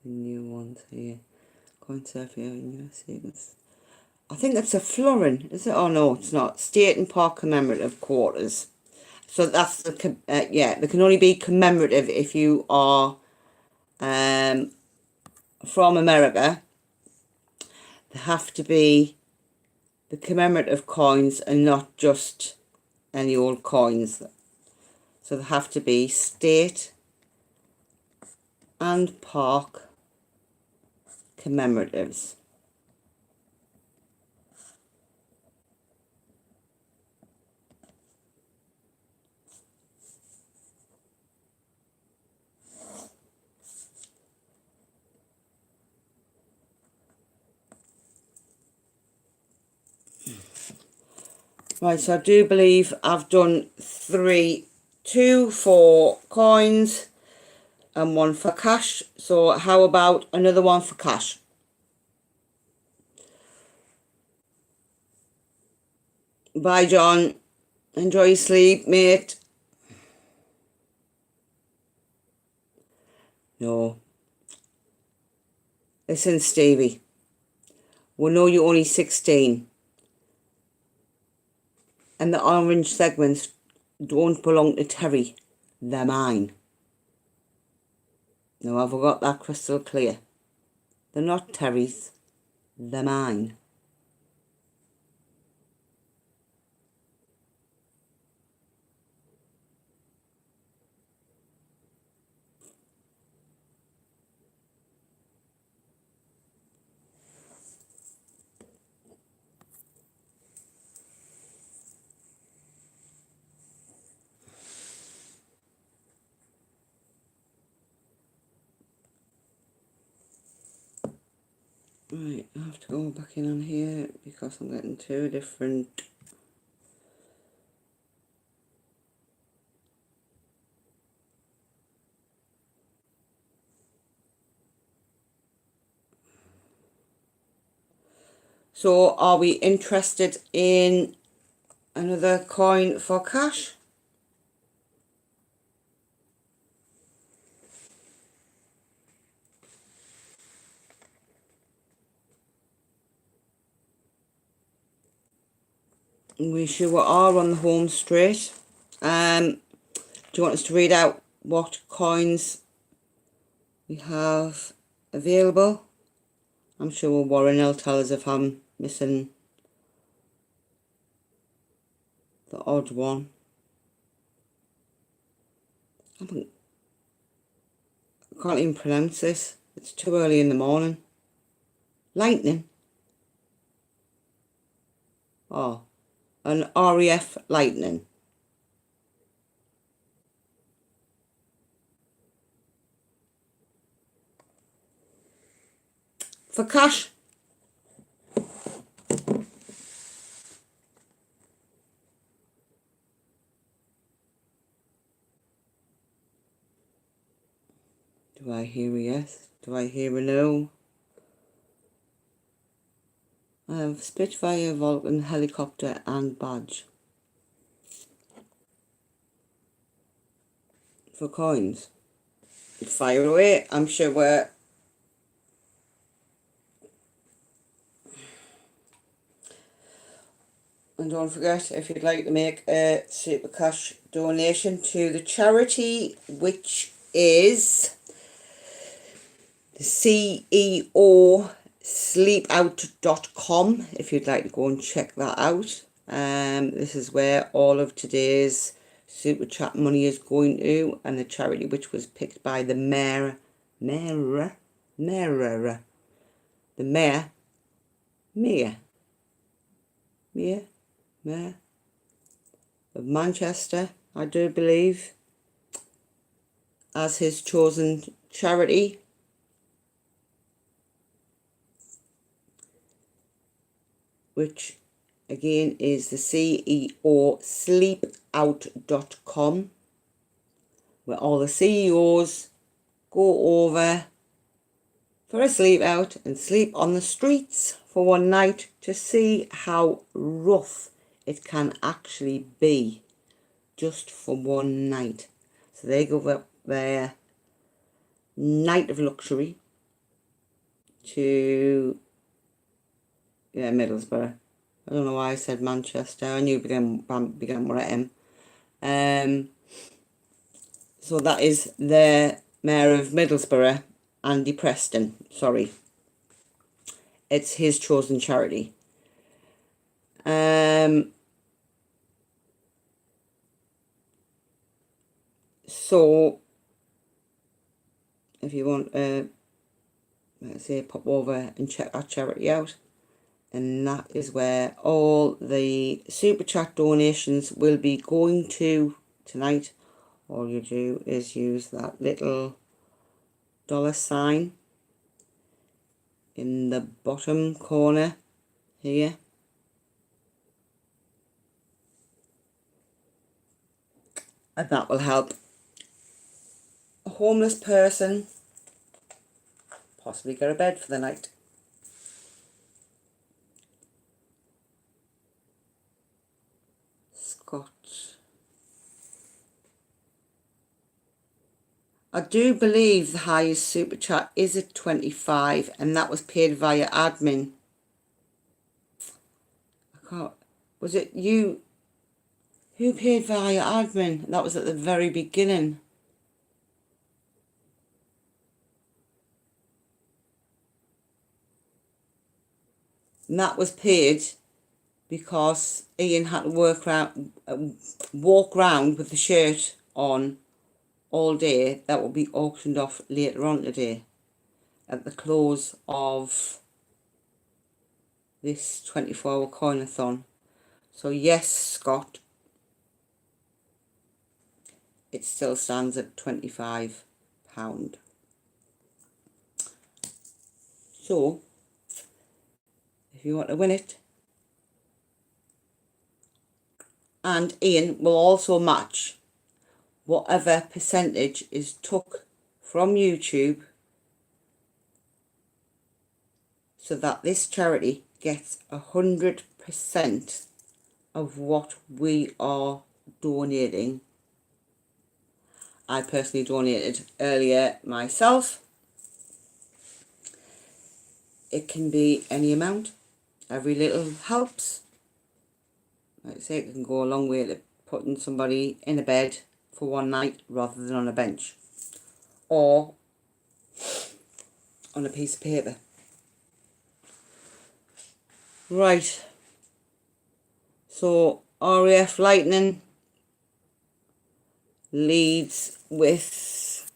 the new ones here. Coin surf here in US. I think that's a florin, is it? Oh no, it's not. State and Park commemorative quarters. So that's the yeah. They can only be commemorative if you are from America. They have to be the commemorative coins and not just any old coins. So they have to be state and park commemoratives. Right, so I do believe I've done 2 for coins and 1 for cash. So how about another one for cash? Bye, John. Enjoy your sleep, mate. No. Listen, Stevie. We know you're only 16. And the orange segments don't belong to Terry. They're mine. Now, have I got that crystal clear? They're not Terry's. They're mine. Right, I have to go back in on here because I'm getting 2 different. So are we interested in another coin for cash? We sure are on the home straight. Do you want us to read out what coins we have available? I'm sure Warren will tell us if I'm missing the odd one. I can't even pronounce this. It's too early in the morning. Lightning. Oh, an REF lightning. For cash. Do I hear a yes? Do I hear a no? I have Spitfire, Vulcan, helicopter and badge. For coins. Fire away. I'm sure we're... And don't forget, if you'd like to make a super cash donation to the charity, which is the CEO sleepout.com, if you'd like to go and check that out. This is where all of today's super chat money is going to, and the charity which was picked by the mayor of Manchester, I do believe, as his chosen charity. Which again is the CEO sleepout.com, where all the CEOs go over for a sleep out and sleep on the streets for one night to see how rough it can actually be just for one night. So they go up their night of luxury to Middlesbrough. I don't know why I said Manchester. I knew it began with an M. So that is the Mayor of Middlesbrough, Andy Preston. Sorry. It's his chosen charity. So if you want, let's say, pop over and check that charity out. And that is where all the super chat donations will be going to tonight. All you do is use that little $sign in the bottom corner here. and that will help a homeless person possibly get a bed for the night. Scotch. I do believe the highest super chat is at 25, and that was paid via admin. I can't. Was it you? Who paid via admin? That was at the very beginning. And that was paid because Ian had to walk round with the shirt on all day. That will be auctioned off later on today at the close of this 24-hour coin-a-thon. So yes, Scott, it still stands at £25. So if you want to win it, and Ian will also match whatever percentage is took from YouTube, so that this charity gets 100% of what we are donating. I personally donated earlier myself. It can be any amount. Every little helps. Like I say, it can go a long way to putting somebody in a bed for one night rather than on a bench or on a piece of paper. Right. So RAF Lightning leads with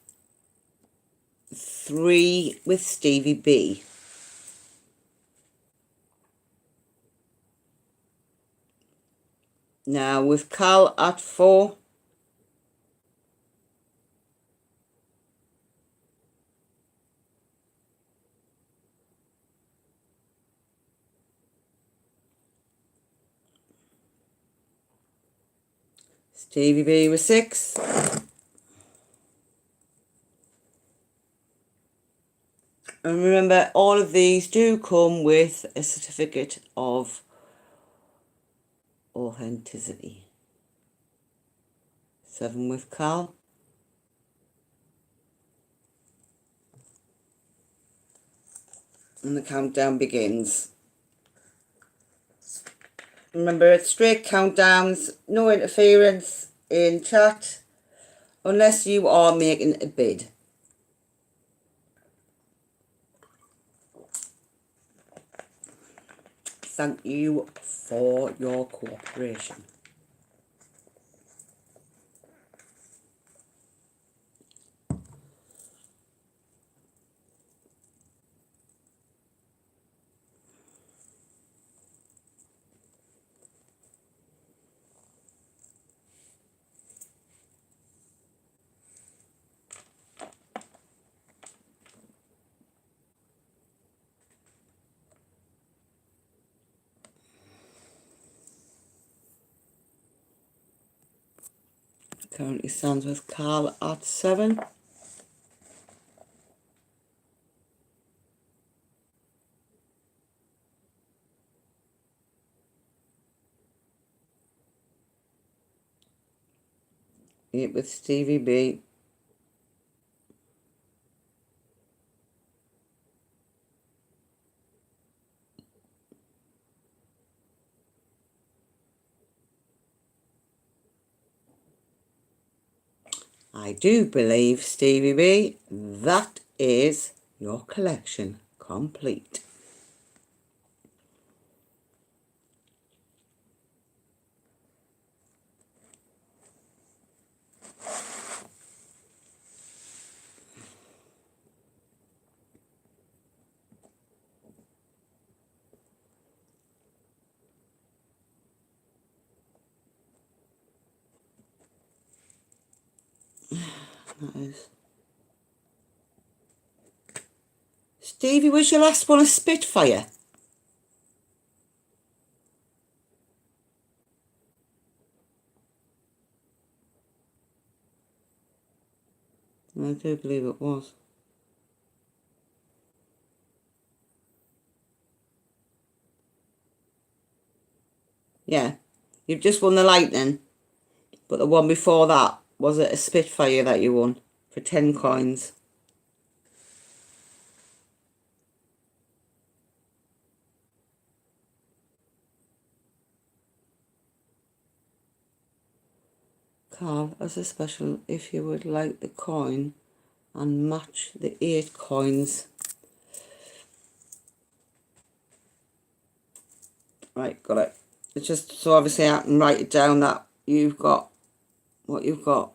3 with Stevie B. Now with Cal at 4. Stevie B with 6. And remember, all of these do come with a certificate of authenticity. 7 with Cal. And the countdown begins. Remember, it's straight countdowns, no interference in chat, unless you are making a bid. Thank you for your cooperation. Currently stands with Carl at 7. It with Stevie B. I do believe, Stevie B, that is your collection complete. That is. Stevie, was your last one a Spitfire? I do believe it was. Yeah, you've just won the Lightning, but the one before that was it a Spitfire that you won for 10 coins. Carl, as a special, if you would like the coin and match the 8 coins. Right, got it. It's just so obviously I can write it down that you've got what you've got.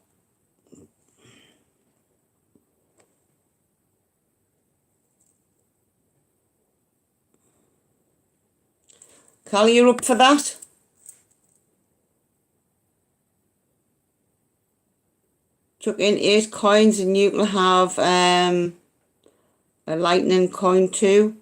Carl, you're up for that? Chuck in 8 coins and you can have a lightning coin too.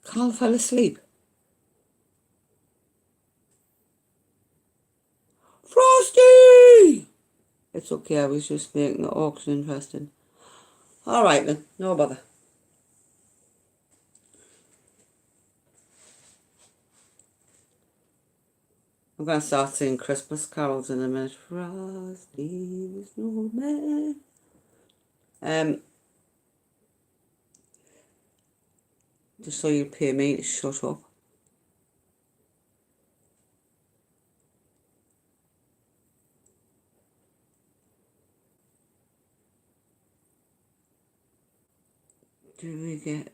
Carl fell asleep. Frosty! It's okay, I was just making the auction interesting. Alright then, no bother. I'm going to start singing Christmas carols in a minute. Frosty the Snowman. Just so you pay me to shut up. Do we get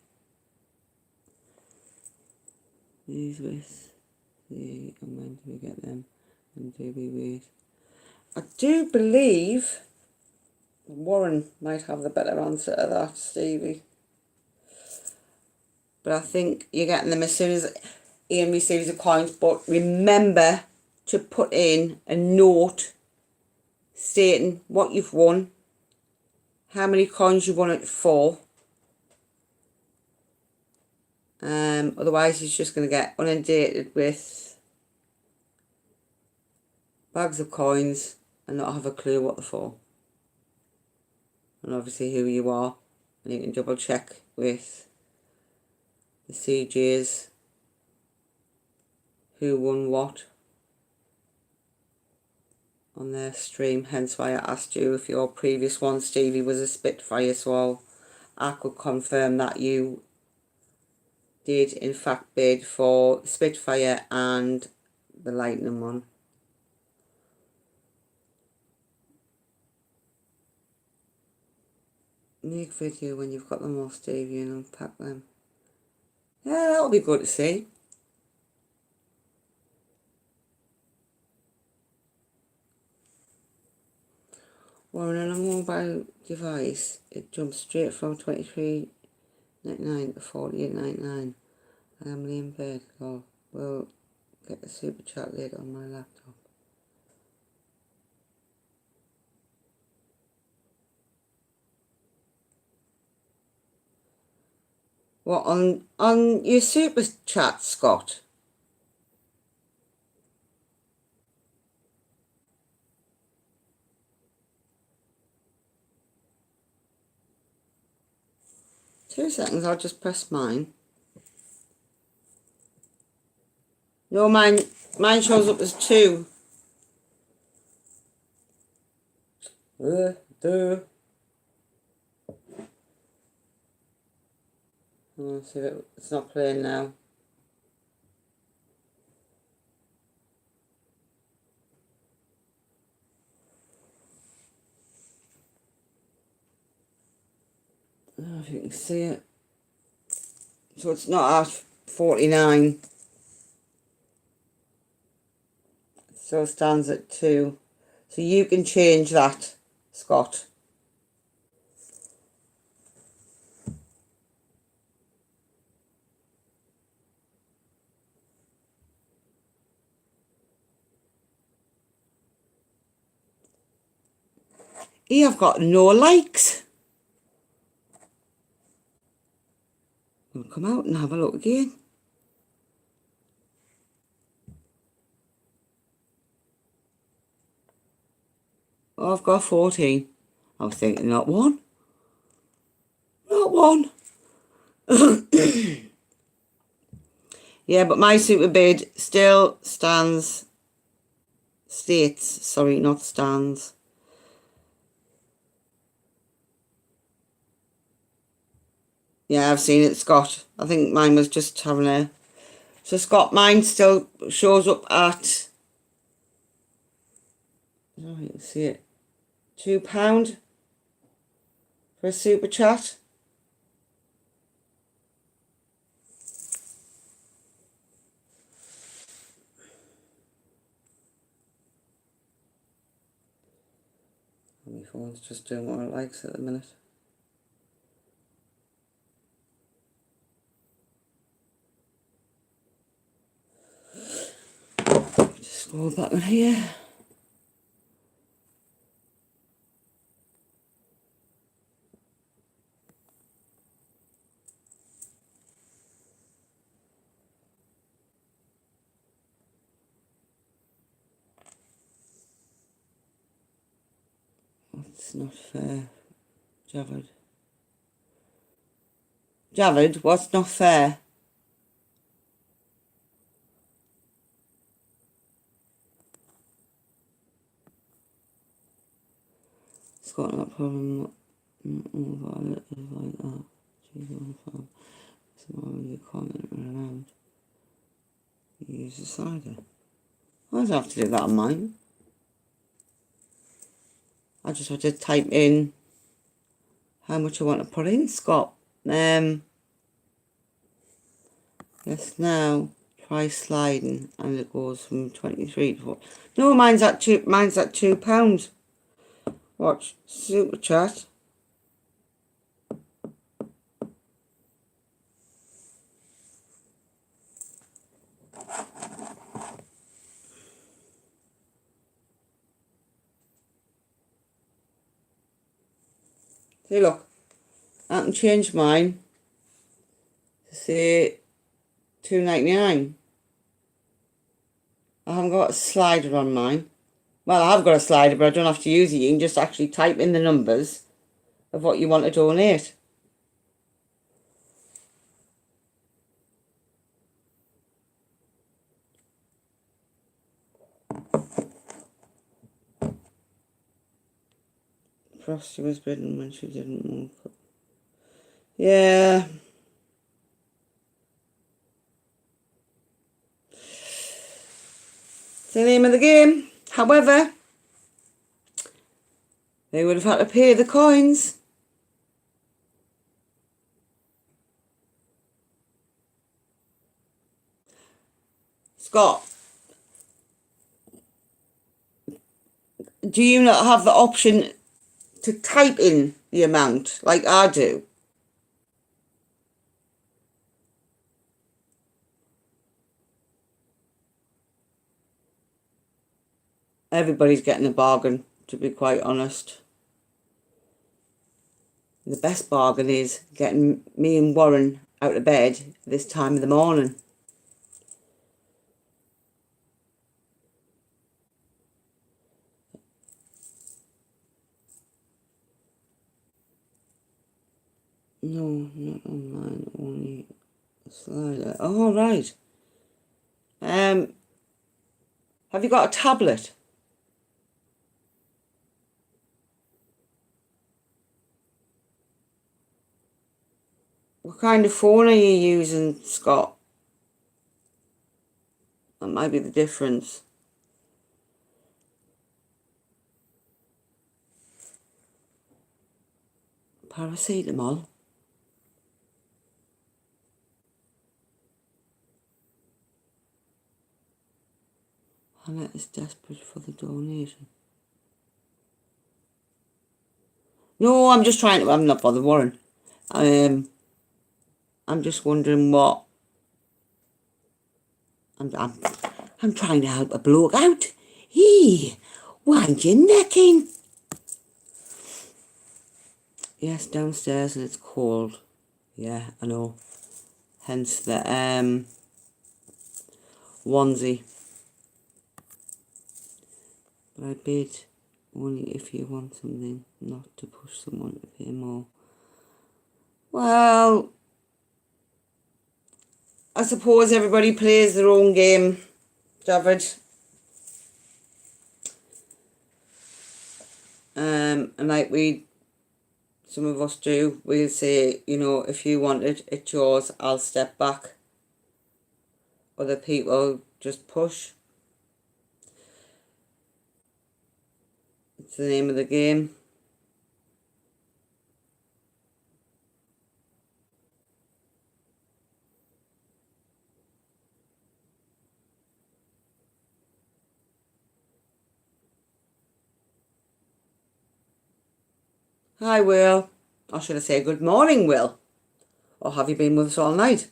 these with the, and when do we get them? And do we wait? I do believe Warren might have the better answer to that, Stevie. But I think you're getting them as soon as Ian receives the coins. But remember to put in a note stating what you've won, how many coins you won it for. Otherwise, he's just going to get inundated with bags of coins and not have a clue what they're for. And obviously who you are. And you can double check with the CJs who won what on their stream. Hence why I asked you if your previous one, Stevie, was a Spitfire. So I could confirm that you did in fact bid for Spitfire and the Lightning one. Make video when you've got them all, Stevie, and unpack them. Yeah, that'll be good to see. Well, on a mobile device, it jumps straight from $23.99 to $48.99. I am in bed, so we'll get the super chat later on my laptop. What, on your super chat, Scott? Two seconds, I'll just press mine. No, mine shows up as 2. Let's see if it's not playing now. I don't know if you can see it. So it's not at 49. It still stands at 2. So you can change that, Scott. Here I've got no likes. We'll come out and have a look again. Oh, I've got 14. I was thinking, not one. Not one. Yeah, but my super bid still states, sorry, not stands. Yeah, I've seen it, Scott. I think mine was just having a... So, Scott, mine still shows up at... Oh, you can see it. £2 for a super chat. My phone's just doing what it likes at the minute. Just scroll back in here. That's not fair, Javid. Javid, what's not fair? It's got that problem. Violet is like that. She's on the phone. Tomorrow you comment around. Use the cider. I don't have to do that on mine. I just have to type in how much I want to put in, Scott. Yes, now try sliding, and it goes from 23 to 4. No, mine's at £2. Watch super chat. See, look, I can change mine to say £2.99. I haven't got a slider on mine. Well, I have got a slider, but I don't have to use it. You can just actually type in the numbers of what you want to donate. Frosty was bidding when she didn't move. Yeah. It's the name of the game. However, they would have had to pay the coins. Scott, do you not have the option to type in the amount like I do? Everybody's getting a bargain, to be quite honest. The best bargain is getting me and Warren out of bed this time of the morning. No, not on mine, only a slider. Oh, right. Have you got a tablet? What kind of phone are you using, Scott? That might be the difference. Paracetamol. Hannah is desperate for the donation. No, I'm just trying to... I'm not bothered, Warren. I'm just wondering what... I'm trying to help a bloke out. Hey, wind your neck in. Yes, downstairs and it's cold. Yeah, I know. Hence the onesie. But I bid only if you want something, not to push someone to pay more. Well, I suppose everybody plays their own game, David. And like some of us do, we'll say, you know, if you want it, it's yours, I'll step back. Other people just push. It's the name of the game. Hi, Will. Or should I say good morning, Will? Or have you been with us all night?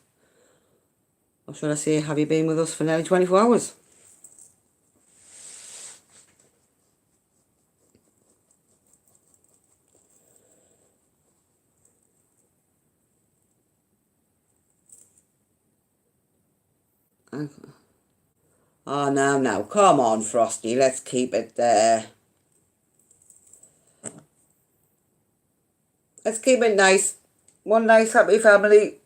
Or should I say, have you been with us for nearly 24 hours? Oh, now, come on, Frosty, let's keep it there. Let's keep it nice. One nice, happy family.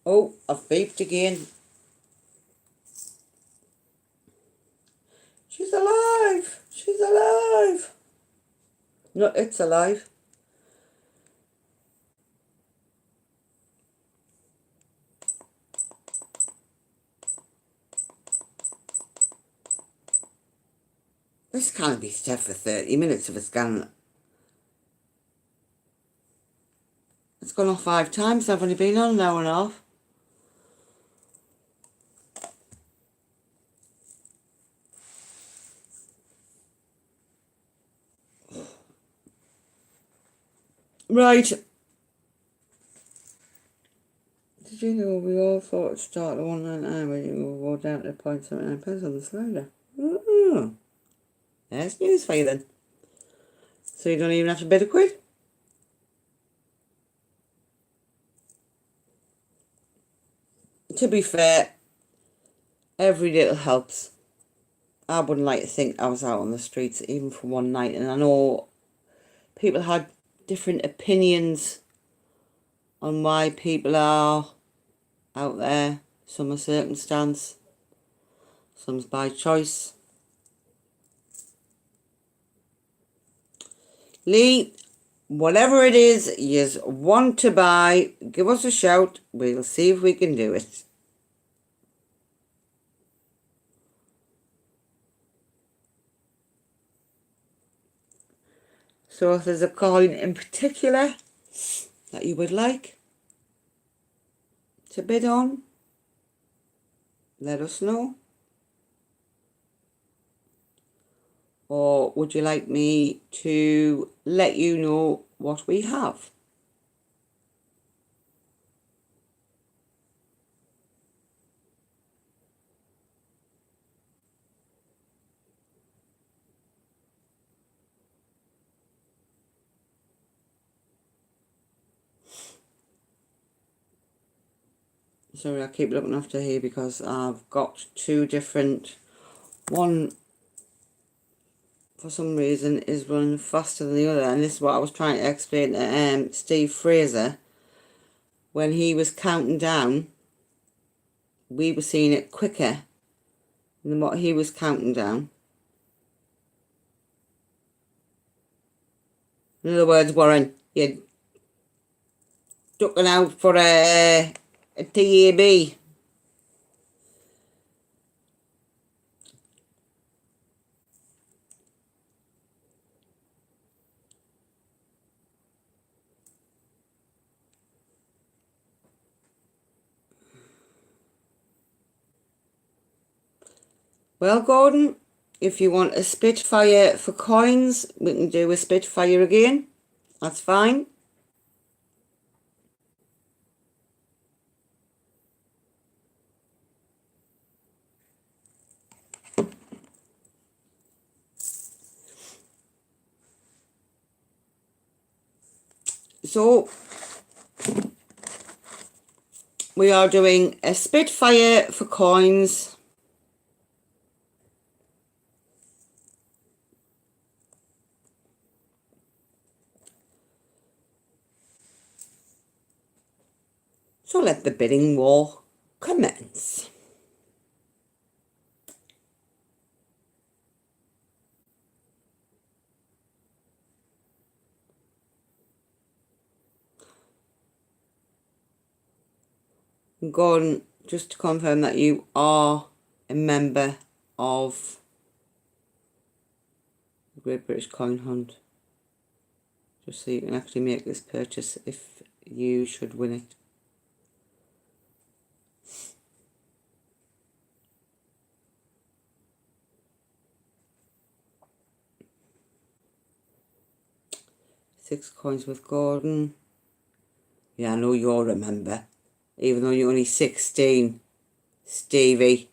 Oh, I've beeped again. She's alive! She's alive! No, it's alive. This can't be set for 30 minutes if it's gone. It's gone off 5 times. I've only been on an hour and a half. Right. Did you know we all thought it'd start at 199 when you will go down to 0.79 pence on the slider? Oh, that's news for you then. So you don't even have to bid a quid? To be fair, every little helps. I wouldn't like to think I was out on the streets even for one night, and I know people had different opinions on why people are out there. Some are circumstance, some's by choice. Lee, whatever it is you want to buy, give us a shout. We'll see if we can do it. So if there's a coin in particular that you would like to bid on, let us know. Or would you like me to let you know what we have? Sorry, I keep looking after here because I've got 2 different. One, for some reason, is running faster than the other, and this is what I was trying to explain to Steve Fraser. When he was counting down, we were seeing it quicker than what he was counting down. In other words, Warren, you're ducking out for a TAB. Well, Gordon, if you want a Spitfire for coins, we can do a Spitfire again. That's fine. So we are doing a Spitfire for coins. So let the bidding war commence. Gordon, just to confirm that you are a member of the Great British Coin Hunt, just so you can actually make this purchase if you should win it. Six coins with Gordon. Yeah, I know you're a member, even though you're only 16, Stevie.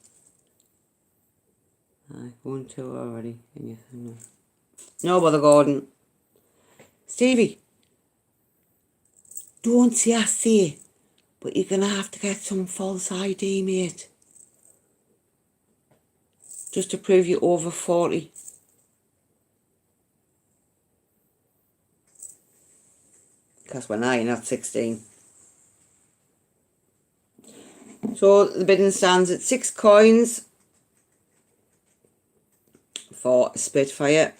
I won 2 already. No bother, Gordon. Stevie, don't say I say, but you're gonna have to get some false ID, mate, just to prove you're over 40. Because we're now, you're not 16. So the bidding stands at 6 coins for a Spitfire.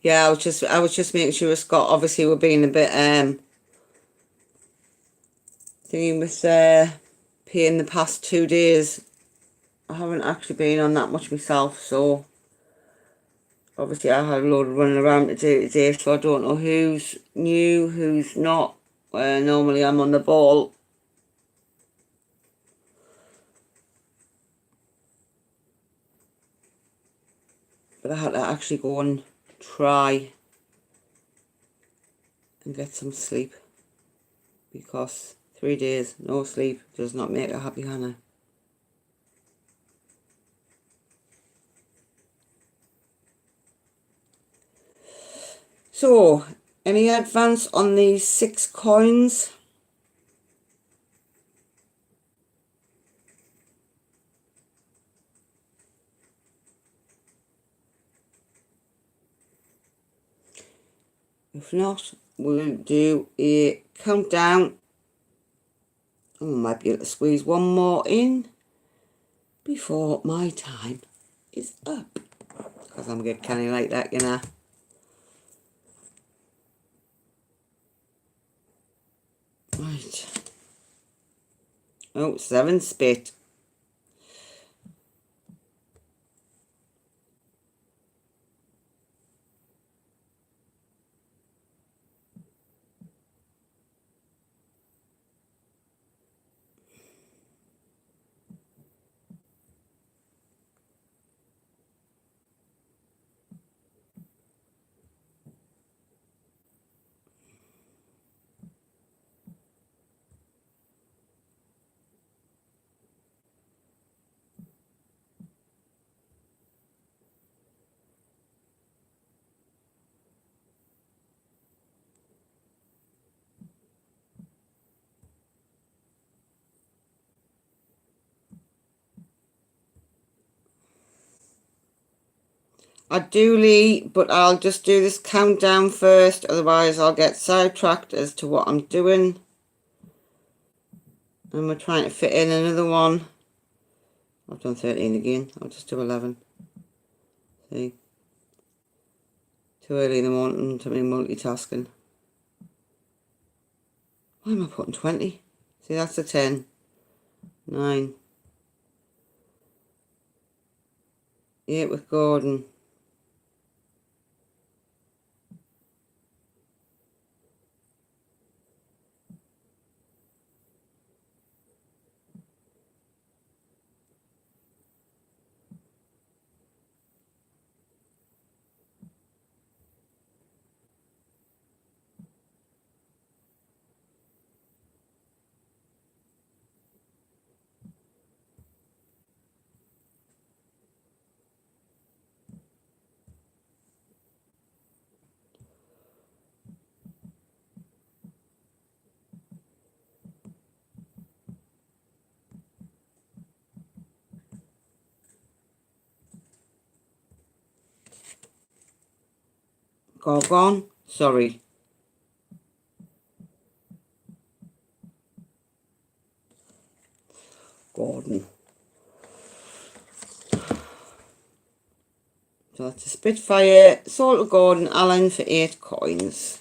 Yeah, I was just making sure Scott, obviously we're being a bit thingy with P in the past 2 days. I haven't actually been on that much myself, so obviously I had a load of running around to do today, so I don't know who's new, who's not. Normally I'm on the ball. But I had to actually go and try and get some sleep, because 3 days no sleep does not make a happy Hannah. So, any advance on these 6 coins? If not, we'll do a countdown. I might be able to squeeze one more in before my time is up, because I'm getting kind of like that, you know. Right. Oh, 7 spit. I do, Lee, but I'll just do this countdown first, otherwise I'll get sidetracked as to what I'm doing. And we're trying to fit in another one. I've done 13 again. I'll just do 11. See? Too early in the morning to be multitasking. Why am I putting 20? See, that's a 10. 9. 8 with Gordon. Gorgon, sorry. Gordon. So that's a Spitfire, Salter Gordon Allen for 8 coins.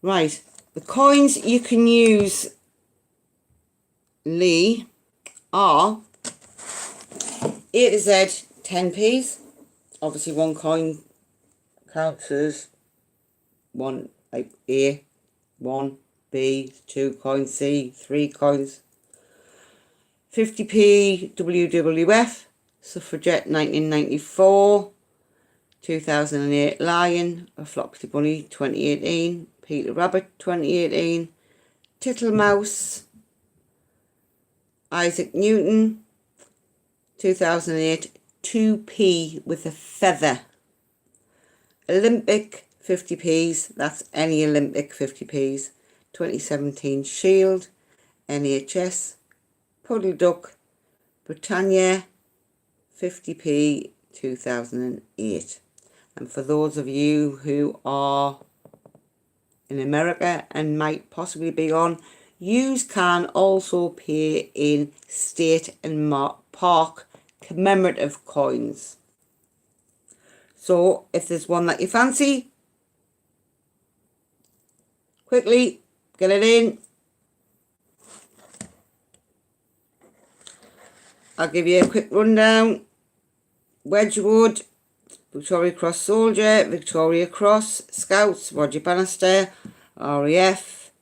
Right, the coins you can use, Lee, are A to Z 10p's. Obviously one coin counts as one, like A, 1, B, 2 coins, C, 3 coins. 50p WWF, Suffragette 1994, 2008 Lion, A Flopsy Bunny 2018, Peter Rabbit 2018, Tittle Isaac Newton 2008, 2p with a feather. Olympic 50p's, that's any Olympic 50p's. 2017 Shield, NHS, Puddle Duck, Britannia 50p 2008. And for those of you who are in America and might possibly be on, you can also pay in state and park commemorative coins. So if there's one that you fancy, quickly get it in. I'll give you a quick rundown. Wedgwood, Victoria Cross Soldier, Victoria Cross, Scouts, Roger Bannister, RAF,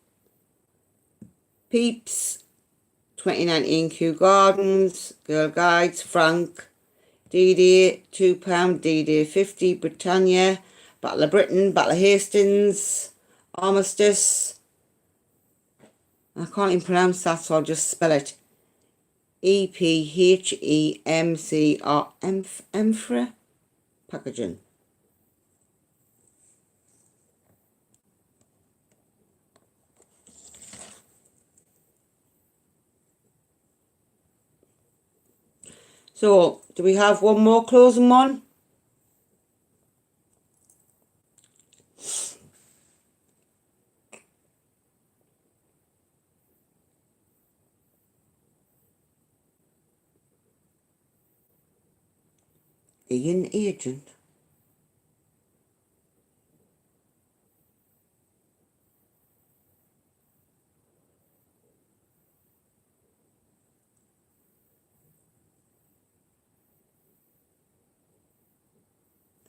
Peeps, 2019 Kew Gardens, Girl Guides, Frank, D-Day, £2, D-Day 50, Britannia, Battle of Britain, Battle of Hastings, Armistice, I can't even pronounce that, so I'll just spell it. EPHEMCR, Emperor Packaging. So, do we have one more closing one? Ian Agent.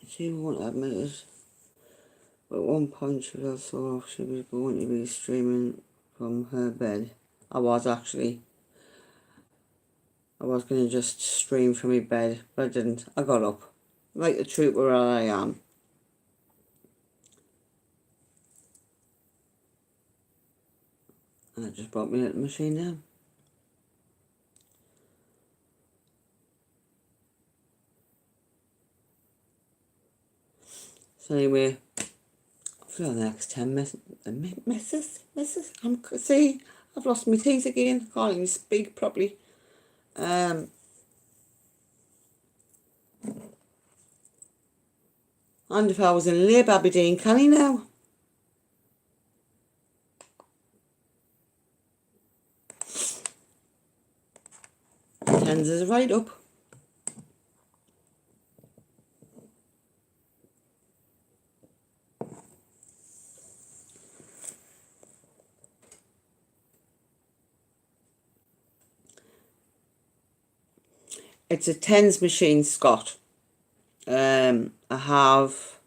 She won't admit it. But at one point she was so she was going to be streaming from her bed. I was actually. I was going to just stream from my bed, but I didn't. I got up. Like the trooper I am. And I just brought my little machine down. So anyway, for the next 10 misses, see, I've lost my teeth again. Can't even speak properly. And if I was in labour, I'd be doing canny now. Tens is right up. It's a tens machine, Scott. I have,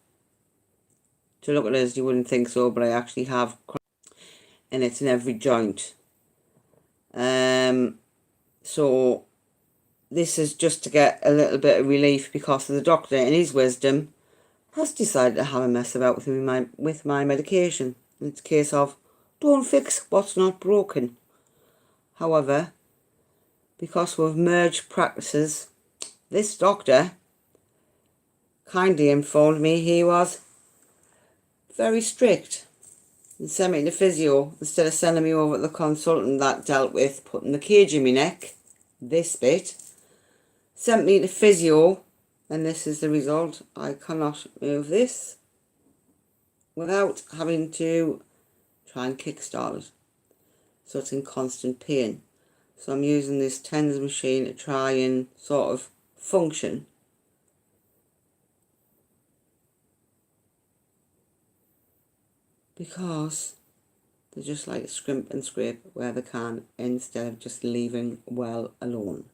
to look at it as you wouldn't think so, but I actually have, and it's in every joint. So this is just to get a little bit of relief because the doctor, in his wisdom, has decided to have a mess about with my medication. It's a case of don't fix what's not broken. However, because we've merged practices, this doctor kindly informed me he was very strict and sent me to physio instead of sending me over to the consultant that dealt with putting the cage in my neck, this bit. Sent me to physio, and this is the result. I cannot move this without having to try and kickstart it. So it's in constant pain. So I'm using this TENS machine to try and sort of function. Because they just like scrimp and scrape where they can instead of just leaving well alone.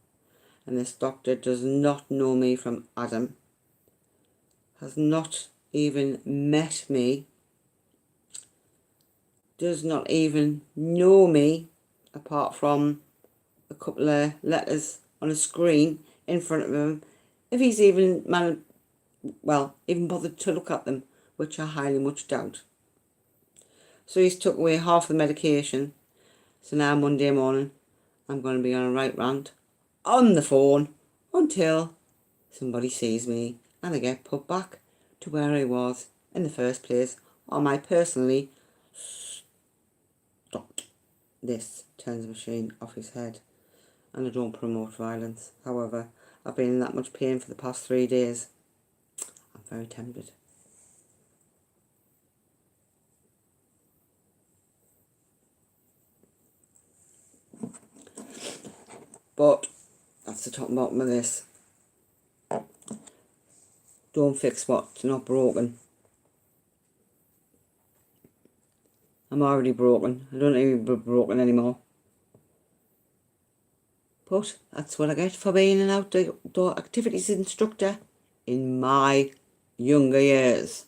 And this doctor does not know me from Adam. Has not even met me. Does not even know me apart from a couple of letters on a screen in front of him. If he's even even bothered to look at them, which I highly much doubt. So he's took away half the medication. So now Monday morning, I'm going to be on a right rant on the phone until somebody sees me and I get put back to where I was in the first place, or my personally stopped this TENS machine off his head. And I don't promote violence. However, I've been in that much pain for the past 3 days. I'm very tempted. But that's the top and bottom of this. Don't fix what's not broken. I'm already broken. I don't need to be broken anymore. But that's what I get for being an outdoor activities instructor in my younger years.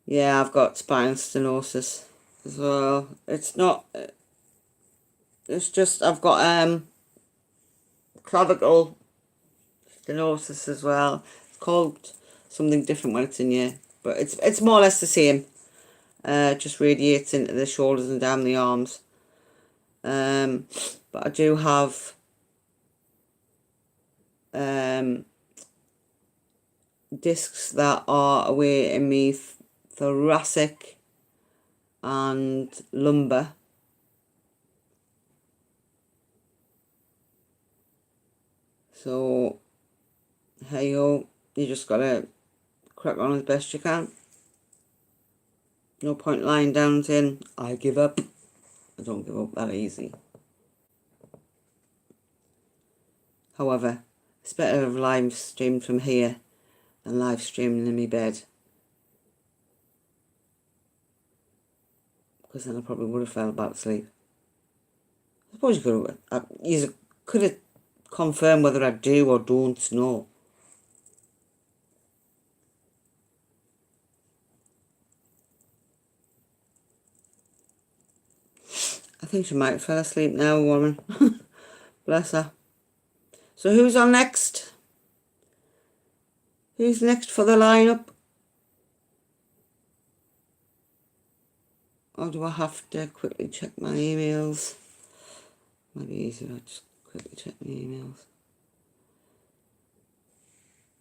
Yeah, I've got spinal stenosis as well. It's not... It's just I've got clavicle stenosis as well. It's called something different when it's in you, but it's more or less the same. Just radiates into the shoulders and down the arms. But I do have discs that are away in me thoracic and lumbar. So, hey yo, you just gotta crack on as best you can. No point lying down and saying, I give up. I don't give up that easy. However, it's better to have live streamed from here than live streaming in my bed. Because then I probably would have fell back asleep. I suppose you could have confirmed whether I do or don't know. I think she might have fell asleep now, woman. Bless her. So who's on next? Who's next for the lineup? Or do I have to quickly check my emails? Might be easier if I just quickly check my emails.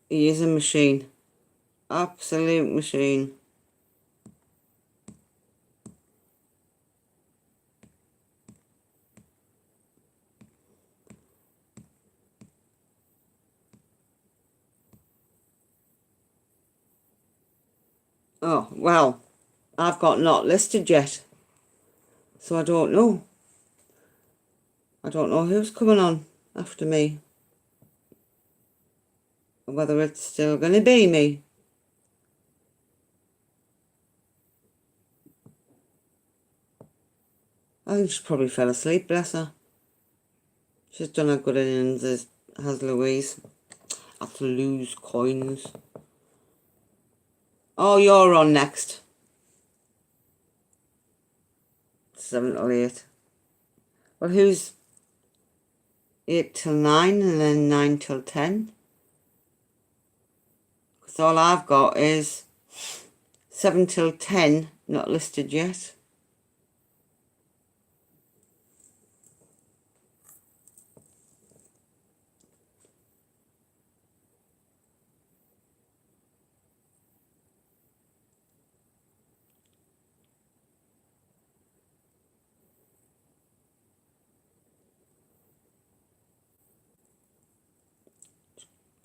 He is a machine. Absolute machine. Oh, well, I've got not listed yet. So I don't know. I don't know who's coming on after me. Or whether it's still going to be me. I think she probably fell asleep, bless her. She's done a good innings as has Louise. I have to lose coins. Oh, you're on next. 7 till 8. Well, who's 8 till 9 and then 9 till 10? Because all I've got is 7 till 10, not listed yet.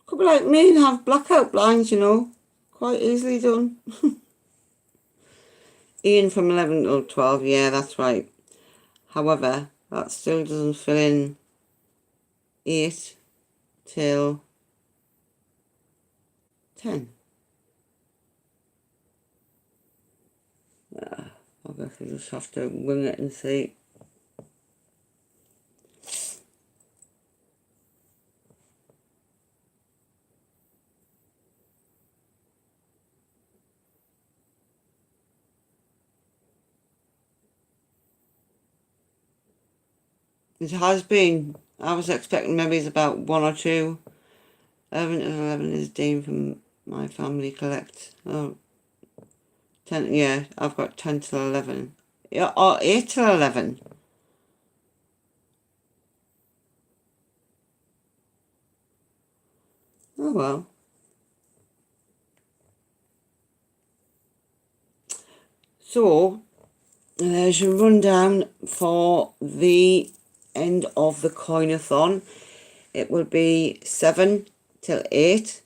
Could be like me and have blackout blinds, you know. Quite easily done. Ian from 11 till 12, yeah, that's right. However, that still doesn't fill in 8 till 10. I guess I just have to wing it and see. It has been. I was expecting maybe it's about 1 or 2. 11 till 11 is Dean from my family collect. Oh, 10, yeah, I've got 10 till 11. Yeah, or 8 till 11. Oh well. So, there's your rundown for the end of the coin-a-thon. It will be 7 till 8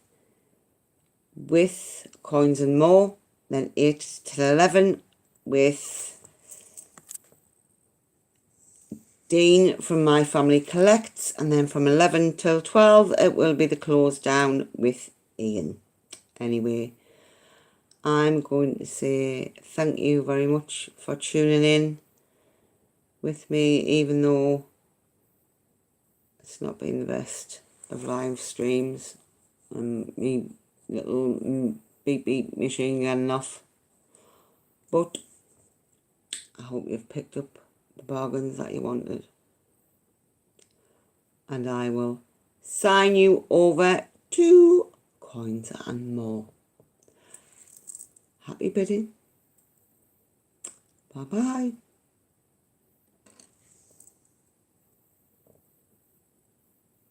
with coins and more. Then 8 till 11 with Dean from My Family Collects. And then from 11 till 12 it will be the close down with Ian. Anyway, I'm going to say thank you very much for tuning in with me, even though it's not been the best of live streams. Me little beep beep machine getting off. But I hope you've picked up the bargains that you wanted. And I will sign you over to Coins and More. Happy bidding. Bye bye.